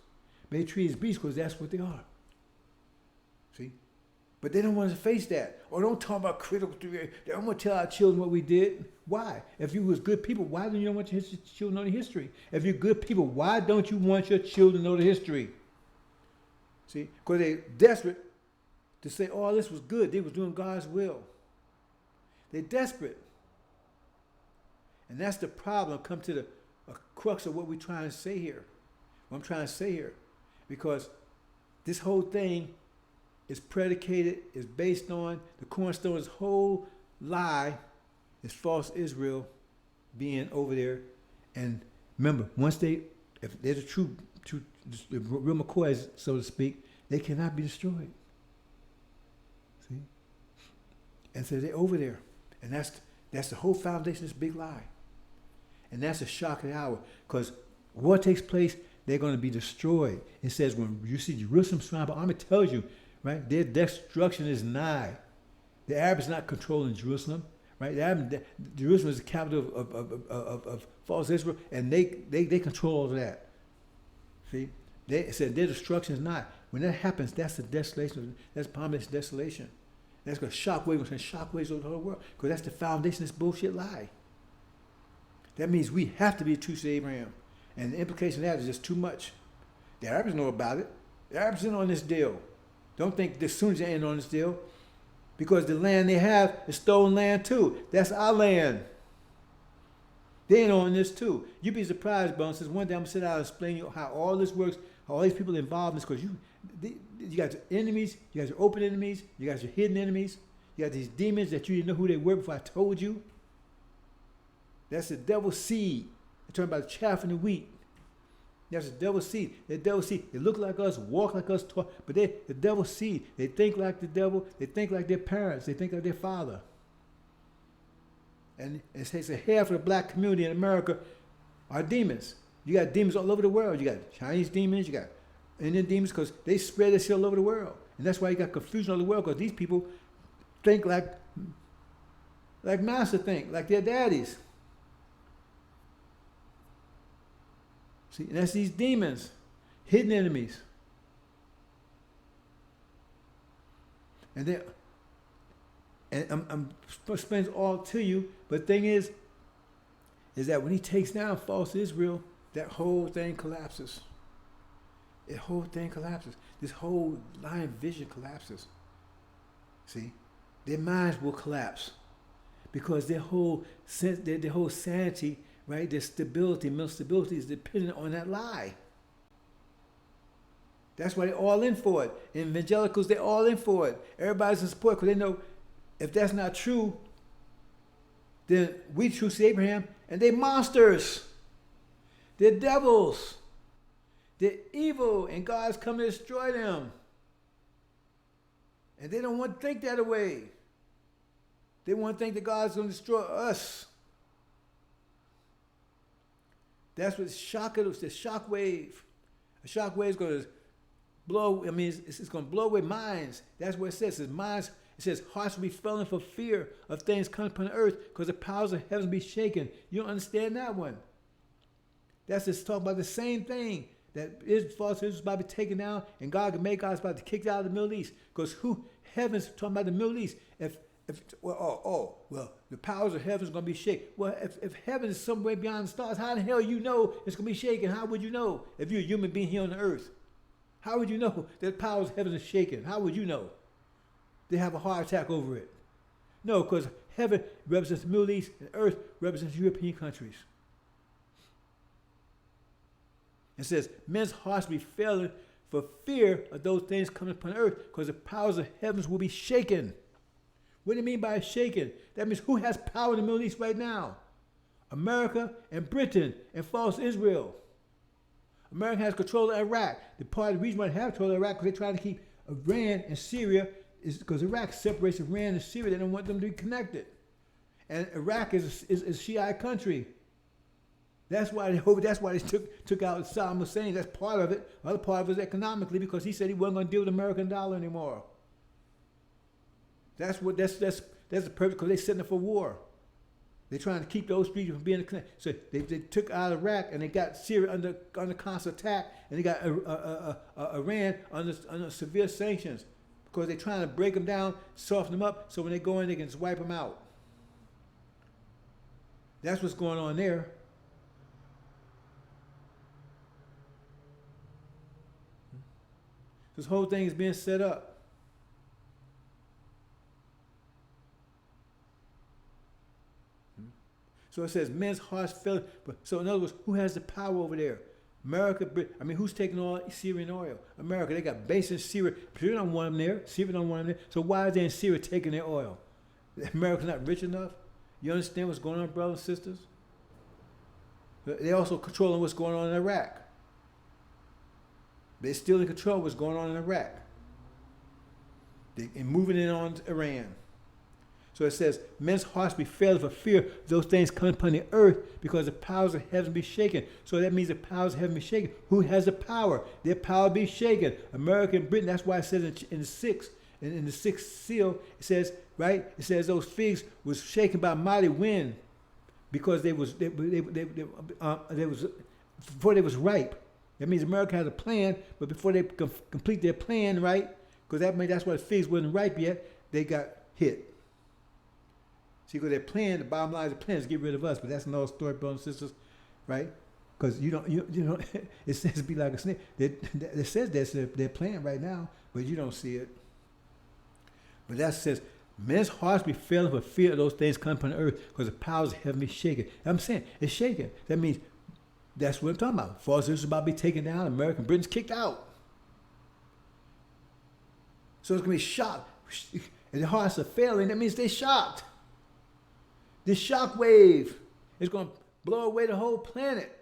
But they treated as beasts because that's what they are. See? But they don't want to face that. Or don't talk about critical theory. They don't want to tell our children what we did. Why? If you was good people, why don't you want your children to know the history? If you're good people, why don't you want your children to know the history? See? Because they're desperate to say, oh, this was good. They was doing God's will. They're desperate. And that's the problem. Come to the crux of what we're trying to say here. What I'm trying to say here. Because this whole thing is predicated, is based on the cornerstone. This whole lie is false Israel being over there. And remember, if they're the the real McCoys, so to speak, they cannot be destroyed. See? And so they're over there. And that's the whole foundation of this big lie. And that's the shock of the hour. Because war takes place, they're going to be destroyed. It says when you see Jerusalem surrounded by army, it tells you, right, their destruction is nigh. The Arabs are not controlling Jerusalem, right? Jerusalem is the capital of false Israel, and they control all of that. See? They said their destruction is not. When that happens, that's the desolation. That's abomination desolation. That's going to shockwaves over the whole world, because that's the foundation of this bullshit lie. That means we have to be a true seed of Abraham. And the implication of that is just too much. The Arabs know about it. The Arabs in on this deal. Don't think as soon as they end on this deal, because the land they have is stolen land too. That's our land. They ain't on this too. You'd be surprised, Bones. Says one day I'm gonna sit down and explain you how all this works, how all these people involved in this, because you got your enemies, you got your open enemies, you got your hidden enemies, you got these demons that you didn't know who they were before I told you. That's the devil's seed. I'm talking about the chaff and the wheat. That's the devil's seed. They're devil's seed. They look like us, walk like us, talk, but they're the devil's seed. They think like the devil. They think like their parents. They think like their father. And it says half of the black community in America are demons. You got demons all over the world. You got Chinese demons, you got Indian demons, because they spread this all over the world. And that's why you got confusion all over the world, because these people think like master think, like their daddies. See, and that's these demons, hidden enemies. And I'm explaining it all to you, but the thing is that when he takes down false Israel, that whole thing collapses. The whole thing collapses. This whole line of vision collapses. See? Their minds will collapse because their whole sense, their whole sanity, right? Their stability, mental stability is dependent on that lie. That's why they're all in for it. Evangelicals, they're all in for it. Everybody's in support because they know if that's not true, then we choose Abraham, and they're monsters. They're devils. They're evil, and God's come to destroy them. And they don't want to think that way. They want to think that God's going to destroy us. That's what the shock wave. A shock wave is going to blow. I mean, it's going to blow away minds. That's what it says. It says minds. It says hearts will be falling for fear of things coming upon the earth, because the powers of heaven will be shaken. You don't understand that one. That's just talking about the same thing. That false Israel is about to be taken down, and God can make God's about to kick out of the Middle East. Because heaven's talking about the Middle East. Well, the powers of heaven is going to be shaken. Well, if heaven is somewhere beyond the stars, how the hell you know it's going to be shaken? How would you know if you're a human being here on the earth? How would you know that the powers of heaven is shaken? How would you know? They have a heart attack over it. No, because heaven represents the Middle East, and earth represents European countries. It says, men's hearts will be failing for fear of those things coming upon earth, because the powers of heavens will be shaken. What do you mean by shaken? That means who has power in the Middle East right now? America and Britain and false Israel. America has control of Iraq. The reason why they have control of Iraq is because they're trying to keep Iran and Syria, is because Iraq separates Iran and Syria. They don't want them to be connected. And Iraq is a Shiite country. That's why they took out Saddam Hussein. That's part of it. The other part of it is economically, because he said he wasn't going to deal with the American dollar anymore. That's the purpose, because they're setting up for war. They're trying to keep those regions from being connected. So they took out Iraq, and they got Syria under constant attack, and they got Iran under severe sanctions, because they're trying to break them down, soften them up, so when they go in, they can just wipe them out. That's what's going on there. This whole thing is being set up. So it says men's hearts fell. So in other words, who has the power over there? America, Britain. I mean, who's taking all Syrian oil? America. They got bases in Syria. Syria don't want them there. Syria don't want them there. So why is they in Syria taking their oil? America's not rich enough? You understand what's going on, brothers and sisters? They're also controlling what's going on in Iraq. They're still in control of what's going on in Iraq. They're moving in on Iran. So it says, men's hearts be failing for fear of those things coming upon the earth, because the powers of heaven be shaken. So that means the powers of heaven be shaken. Who has the power? Their power be shaken. America and Britain. That's why it says in the sixth seal, it says, right? It says those figs was shaken by a mighty wind, because they was before they was ripe. That means America has a plan, but before they complete their plan, right? Because that's why the figs wasn't ripe yet. They got hit. See, because their plan, the bottom line of the plan is to get rid of us, but that's another story, brothers and sisters, right? Because you don't, it says be like a snake. It says that's their plan right now, but you don't see it. But that says, men's hearts be failing for fear of those things coming upon the earth, because the powers of heaven be shaken. I'm saying it's shaken. That means that's what I'm talking about. False Israel is about to be taken down. American Britain's kicked out. So it's going to be shocked. And the hearts are failing. That means they're shocked. This shock wave is going to blow away the whole planet.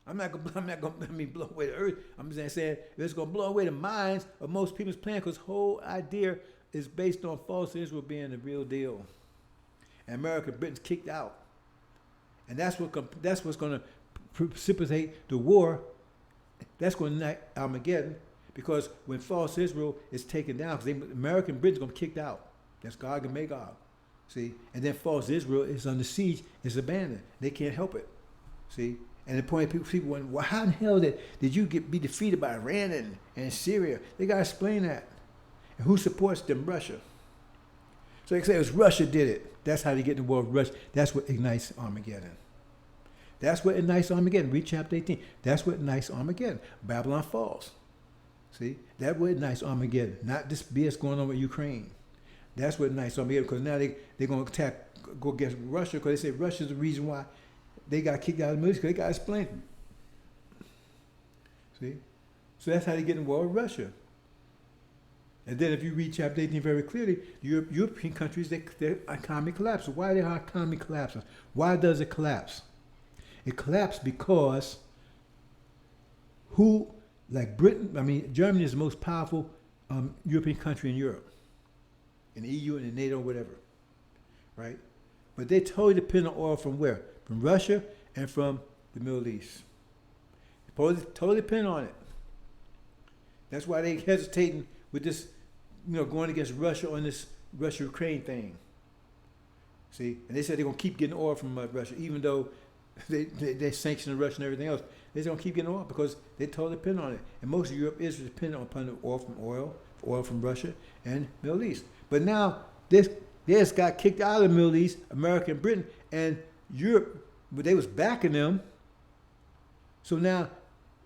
I'm not going to blow away the earth. I'm just saying it's going to blow away the minds of most people's plan, because the whole idea is based on false Israel being the real deal. and America and Britain's kicked out. And that's what's going to precipitate the war. That's going to ignite Armageddon, because when false Israel is taken down, because America and Britain's going to be kicked out. That's Gog and Magog. See? And then false Israel is under siege, is abandoned. They can't help it. See? And the point people wonder, well, how in the hell did you be defeated by Iran and Syria? They got to explain that. And who supports them? Russia. So they say it was Russia did it. That's how they get in the war with Russia. That's what ignites Armageddon. That's what ignites Armageddon. Read chapter 18. That's what ignites Armageddon. Babylon falls. See? That's what ignites Armageddon. Not this BS going on with Ukraine. That's what ignites Armageddon, because now they're going to go against Russia, because they say Russia's the reason why they got kicked out of the military, because they got to explain it. See? So that's how they get in war with Russia. And then if you read chapter 18 very clearly, European countries, their economy collapses. Why their economy collapses? Why does it collapse? It collapsed because Germany is the most powerful European country in Europe, in the EU and the NATO, whatever, right? But they totally depend on oil from where? From Russia and from the Middle East. They totally depend on it. That's why they hesitating with this, going against Russia on this Russia-Ukraine thing. See? And they said they're going to keep getting oil from Russia, even though they sanction Russia and everything else. They're going to keep getting oil because they totally depend on it. And most of Europe is dependent upon the oil from Russia and Middle East. But now, they just got kicked out of the Middle East, America and Britain, and Europe, but they was backing them. So now,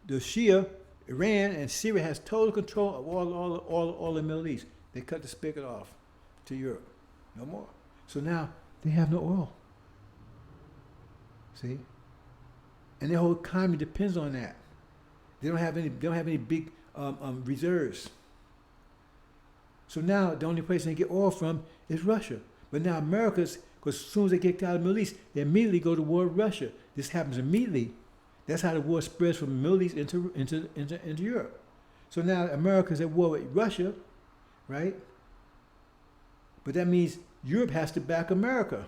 the Shia, Iran, and Syria has total control of all the Middle East. They cut the spigot off to Europe. No more. So now, they have no oil. See? And their whole economy depends on that. They don't have any big reserves. So now the only place they get oil from is Russia. But now America's, because as soon as they get out of the Middle East, they immediately go to war with Russia. This happens immediately. That's how the war spreads from the Middle East into Europe. So now America's at war with Russia, right? But that means Europe has to back America.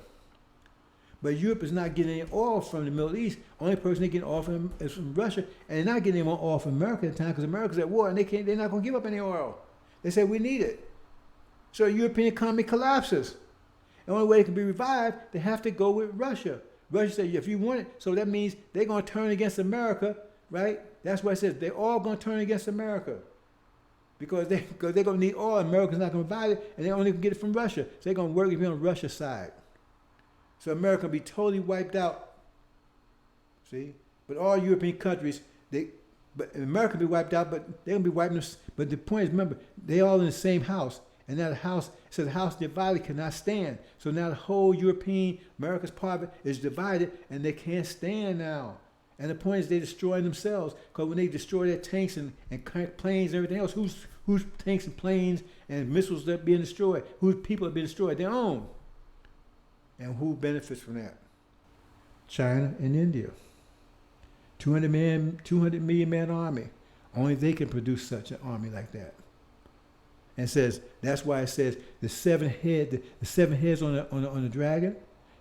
But Europe is not getting any oil from the Middle East. Only person they get oil from is from Russia, and they're not getting any more oil from America at the time because America's at war, and they're not going to give up any oil. They say we need it. So the European economy collapses. The only way it can be revived, they have to go with Russia. Russia said, if you want it, so that means they're going to turn against America, right? That's why it says they're all going to turn against America. Because they're going to need oil, America's not going to provide it, and they only can get it from Russia. So they're going to work to be on Russia's side. So America will be totally wiped out. See? But all European countries, but America will be wiped out, but they're going to be wiping us. But the point is, remember, they all in the same house. And now the house, it says the house divided cannot stand. So now the whole European, America's part of it is divided, and they can't stand now. And the point is they're destroying themselves, because when they destroy their tanks and planes and everything else, whose tanks and planes and missiles that are being destroyed? Whose people are being destroyed? Their own. And who benefits from that? China and India. 200 million man army. Only they can produce such an army like that. And says that's why it says the seven heads on the dragon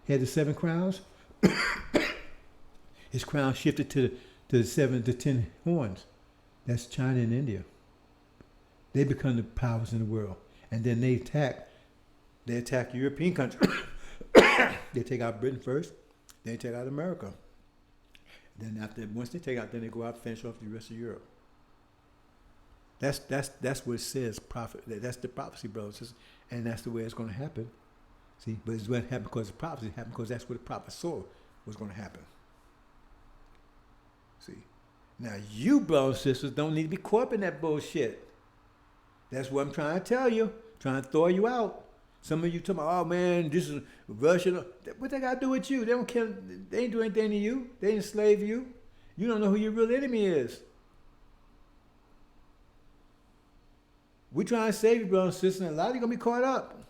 had the 7 crowns. His crown shifted to the 10 horns. That's China and India. They become the powers in the world, and then they attack European countries. They take out Britain first, then they take out America. Then once they take out, then they go out and finish off the rest of Europe. That's what it says. That's the prophecy, brothers, and that's the way it's going to happen. See, but it's going to happen because the prophecy happened because that's what the prophet saw was going to happen. See, now you brothers and sisters don't need to be caught up in that bullshit. That's what I'm trying to tell you. Trying to throw you out. Some of you talking about, oh man, this is Russia. What they got to do with you? They don't care. They ain't do anything to you. They ain't enslave you. You don't know who your real enemy is. We're trying to save you, brothers and sisters, and a lot of you going to be caught up.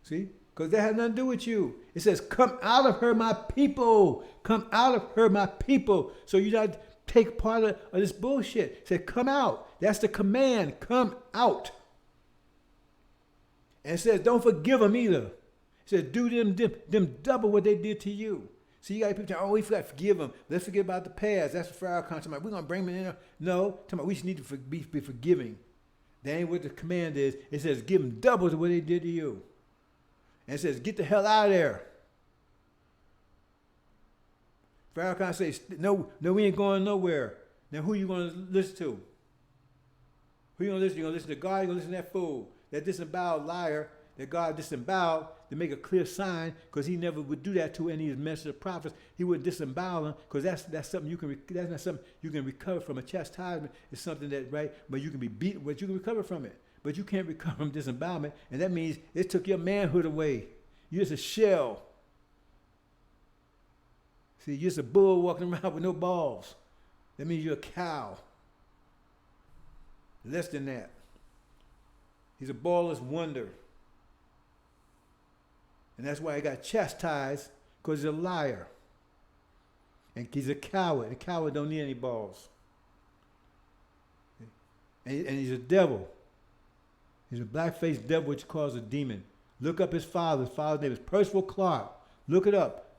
See? Because that has nothing to do with you. It says, come out of her, my people. Come out of her, my people. So you got to take part of this bullshit. It said, come out. That's the command. Come out. And it says, don't forgive them either. He said, do them double what they did to you. See, you got people saying, oh, we got to forgive them. Let's forget about the past. That's the Pharaoh concept. We're going to bring them in. No, talking about we just need to be forgiving. That ain't what the command is. It says, give them double to what they did to you. And it says, get the hell out of there. Pharaoh concept says, no, we ain't going nowhere. Now, who you going to listen to? Who you going to listen to? You going to listen to God? You going to listen to that fool, that disemboweled liar that God disemboweled to make a clear sign, because he never would do that to any of his messengers or prophets. He would disembowel them, because that's something you can that's not something you can recover from. A chastisement is something that, right, but you can be beaten, but you can recover from it. But you can't recover from disembowelment, and that means it took your manhood away. You're just a shell. See, you're just a bull walking around with no balls. That means you're a cow. Less than that. He's a ballless wonder. And that's why he got chastised, because he's a liar. And he's a coward. A coward don't need any balls. And he's a devil. He's a black-faced devil, which calls a demon. Look up his father. His father's name is Percival Clark. Look it up.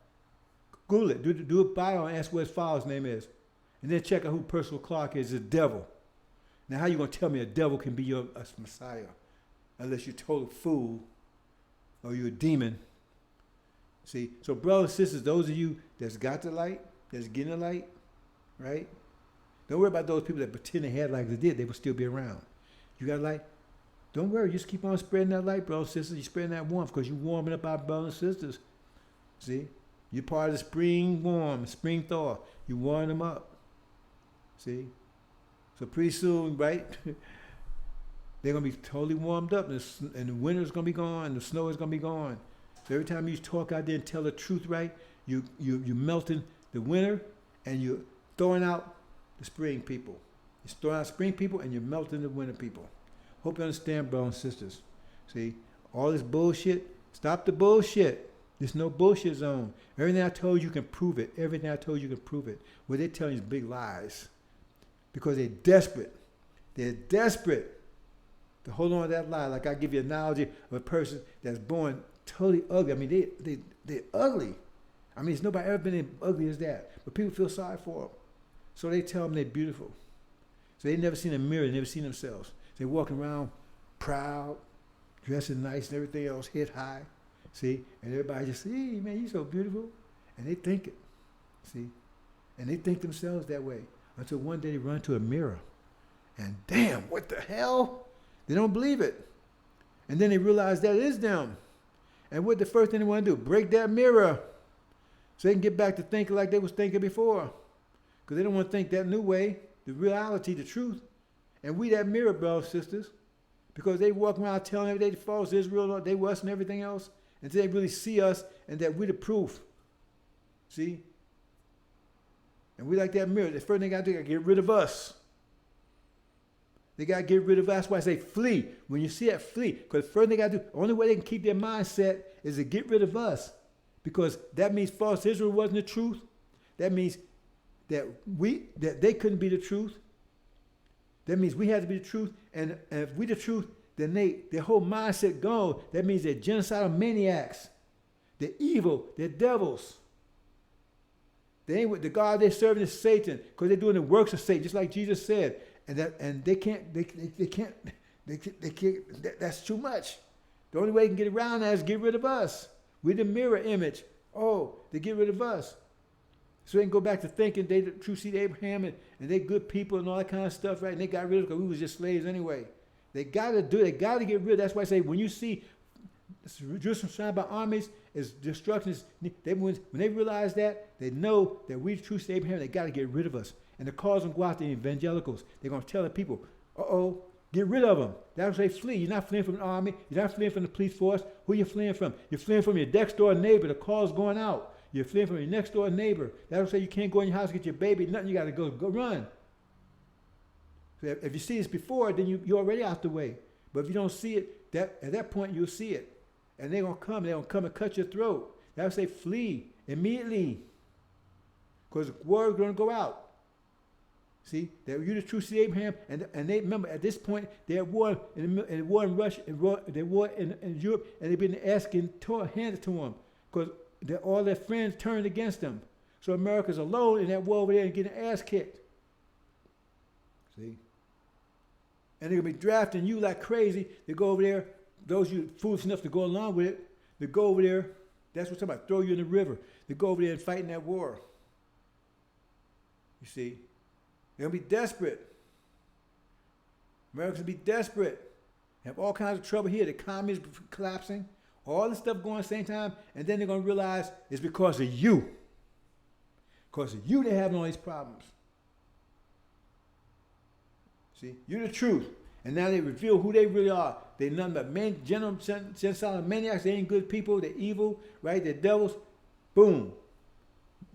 Google it. Do a bio and ask what his father's name is. And then check out who Percival Clark is. He's a devil. Now, how you going to tell me a devil can be your Messiah? Unless you're a total fool or you're a demon. See, so brothers and sisters, those of you that's got the light, that's getting the light, right? Don't worry about those people that pretend they had like they did. They will still be around. You got light? Don't worry. Just keep on spreading that light, brothers and sisters. You're spreading that warmth because you're warming up our brothers and sisters. See? You're part of the spring warm, spring thaw. You warm them up. See? So pretty soon, right? They're going to be totally warmed up, and the winter's going to be gone, the snow is going to be gone. So every time you talk out there and tell the truth, right, you're melting the winter, and you're throwing out the spring people. You're throwing out spring people, and you're melting the winter people. Hope you understand, brothers and sisters. See, all this bullshit, stop the bullshit. There's no bullshit zone. Everything I told you can prove it. Everything I told you can prove it. What they're telling you is big lies. Because they're desperate. They're desperate to hold on to that lie. Like I give you an analogy of a person that's born totally ugly. I mean, they're ugly. I mean, there's nobody ever been as ugly as that. But people feel sorry for them. So they tell them they're beautiful. So they've never seen a mirror. They've never seen themselves. They're walking around proud, dressing nice and everything else, head high. See? And everybody just, hey, man, you're so beautiful. And they think it. See? And they think themselves that way. Until one day they run to a mirror. And damn, what the hell? They don't believe it. And then they realize that it is them. And what the first thing they want to do? Break that mirror. So they can get back to thinking like they was thinking before. Because they don't want to think that new way, the reality, the truth. And we that mirror, brothers and sisters. Because they walk around telling every day the false Israel, they us and everything else. Until they really see us and that we're the proof. See? And we like that mirror. The first thing they got to do, they got to get rid of us. They got to get rid of us. That's why I say flee. When you see that, flee. Because the first thing they got to do, the only way they can keep their mindset is to get rid of us. Because that means false Israel wasn't the truth. That means that they couldn't be the truth. That means we had to be the truth. And if we the truth, then their whole mindset gone. That means they're genocidal maniacs. They're evil. They're devils. They ain't with the God they're serving is Satan, because they're doing the works of Satan, just like Jesus said. And they can't. That's too much. The only way they can get around that is get rid of us. We're the mirror image. Oh, they get rid of us. So they can go back to thinking they the true seed of Abraham and they good people and all that kind of stuff, right? And they got rid of it because we was just slaves anyway. They got to do it. They got to get rid of it. That's why I say when you see Jerusalem surrounded by armies, is destruction. When they realize that, they know that we the true seed of Abraham. They got to get rid of us. And the cause them go out to the evangelicals. They're going to tell the people, get rid of them. That's why they flee. You're not fleeing from an army. You're not fleeing from the police force. Who are you fleeing from? You're fleeing from your next door neighbor. The call's going out. You're fleeing from your next door neighbor. That'll say you can't go in your house and get your baby. Nothing. You got to go run. So if you see this before, then you're already out the way. But if you don't see it, at that point you'll see it. And they're going to come. They're going to come and cut your throat. That'll say flee immediately. Because the word's going to go out. See, that you're the true seed of Abraham, and they remember at this point they're at war in war in Russia, they're war in Europe, and they've been asking handed to them because all their friends turned against them. So America's alone in that war over there and getting ass kicked. See, and they're gonna be drafting you like crazy. They go over there. Those you foolish enough to go along with it, they go over there. That's what I'm talking about. Throw you in the river. They go over there and fight in that war. You see. They're going to be desperate. Americans will be desperate. Have all kinds of trouble here. The economy is collapsing. All this stuff going at the same time. And then they're going to realize it's because of you. Because of you they're having all these problems. See? You're the truth. And now they reveal who they really are. They're nothing but genocidal maniacs. They ain't good people. They're evil. Right? They're devils. Boom.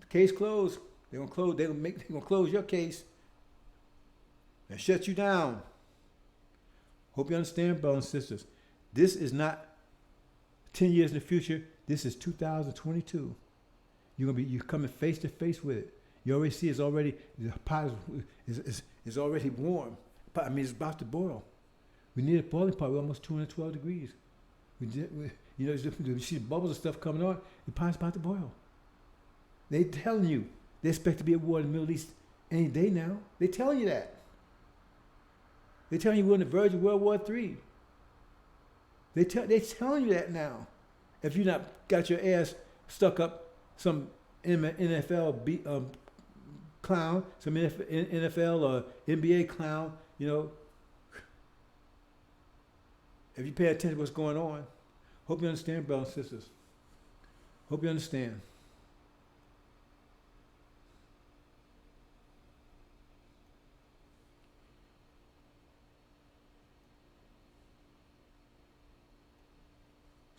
Case closed. They're going to close. They're going to close your case. And shut you down. Hope you understand, brothers and sisters. This is not 10 years in the future. This is 2022. You're coming face to face with it. You already see the pot is already warm. I mean, it's about to boil. We need a boiling pot. We're almost 212 degrees. You see the bubbles and stuff coming on. The pot's about to boil. They're telling you they expect to be at war in the Middle East any day now. They're telling you that. They're telling you we're on the verge of World War III. They're telling you that now. If you not got your ass stuck up some NFL clown, some NFL or NBA clown, if you pay attention to what's going on, hope you understand, brothers and sisters. Hope you understand.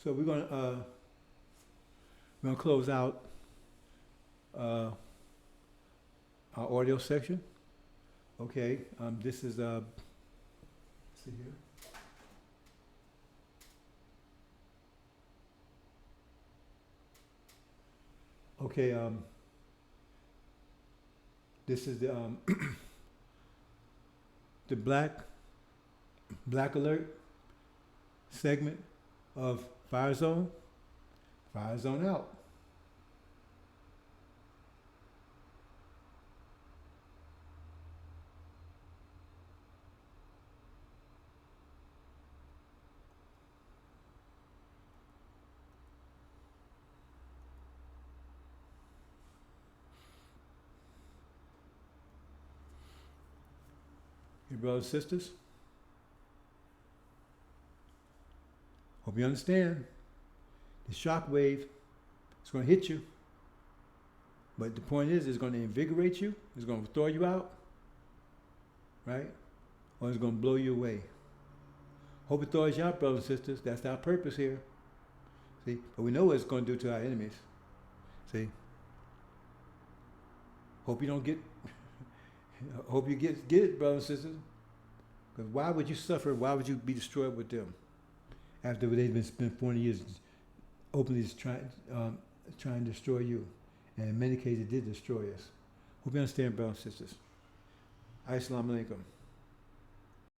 So we're gonna close out our audio section. Okay, this is let's see here. Okay, this is the the Black Alert segment of Fire Zone out. Hey, brothers and sisters, hope you understand. The shock wave is going to hit you, but the point is, it's going to invigorate you, it's going to throw you out, right? Or it's going to blow you away. Hope it throws you out, brothers and sisters. That's our purpose here. See, but we know what it's going to do to our enemies. See, hope you don't get. Hope you get it, brothers and sisters. Because why would you suffer? Why would you be destroyed with them? After they've been spent 40 years openly trying to destroy you. And in many cases, it did destroy us. Hope you understand, brothers and sisters. Assalamu alaikum.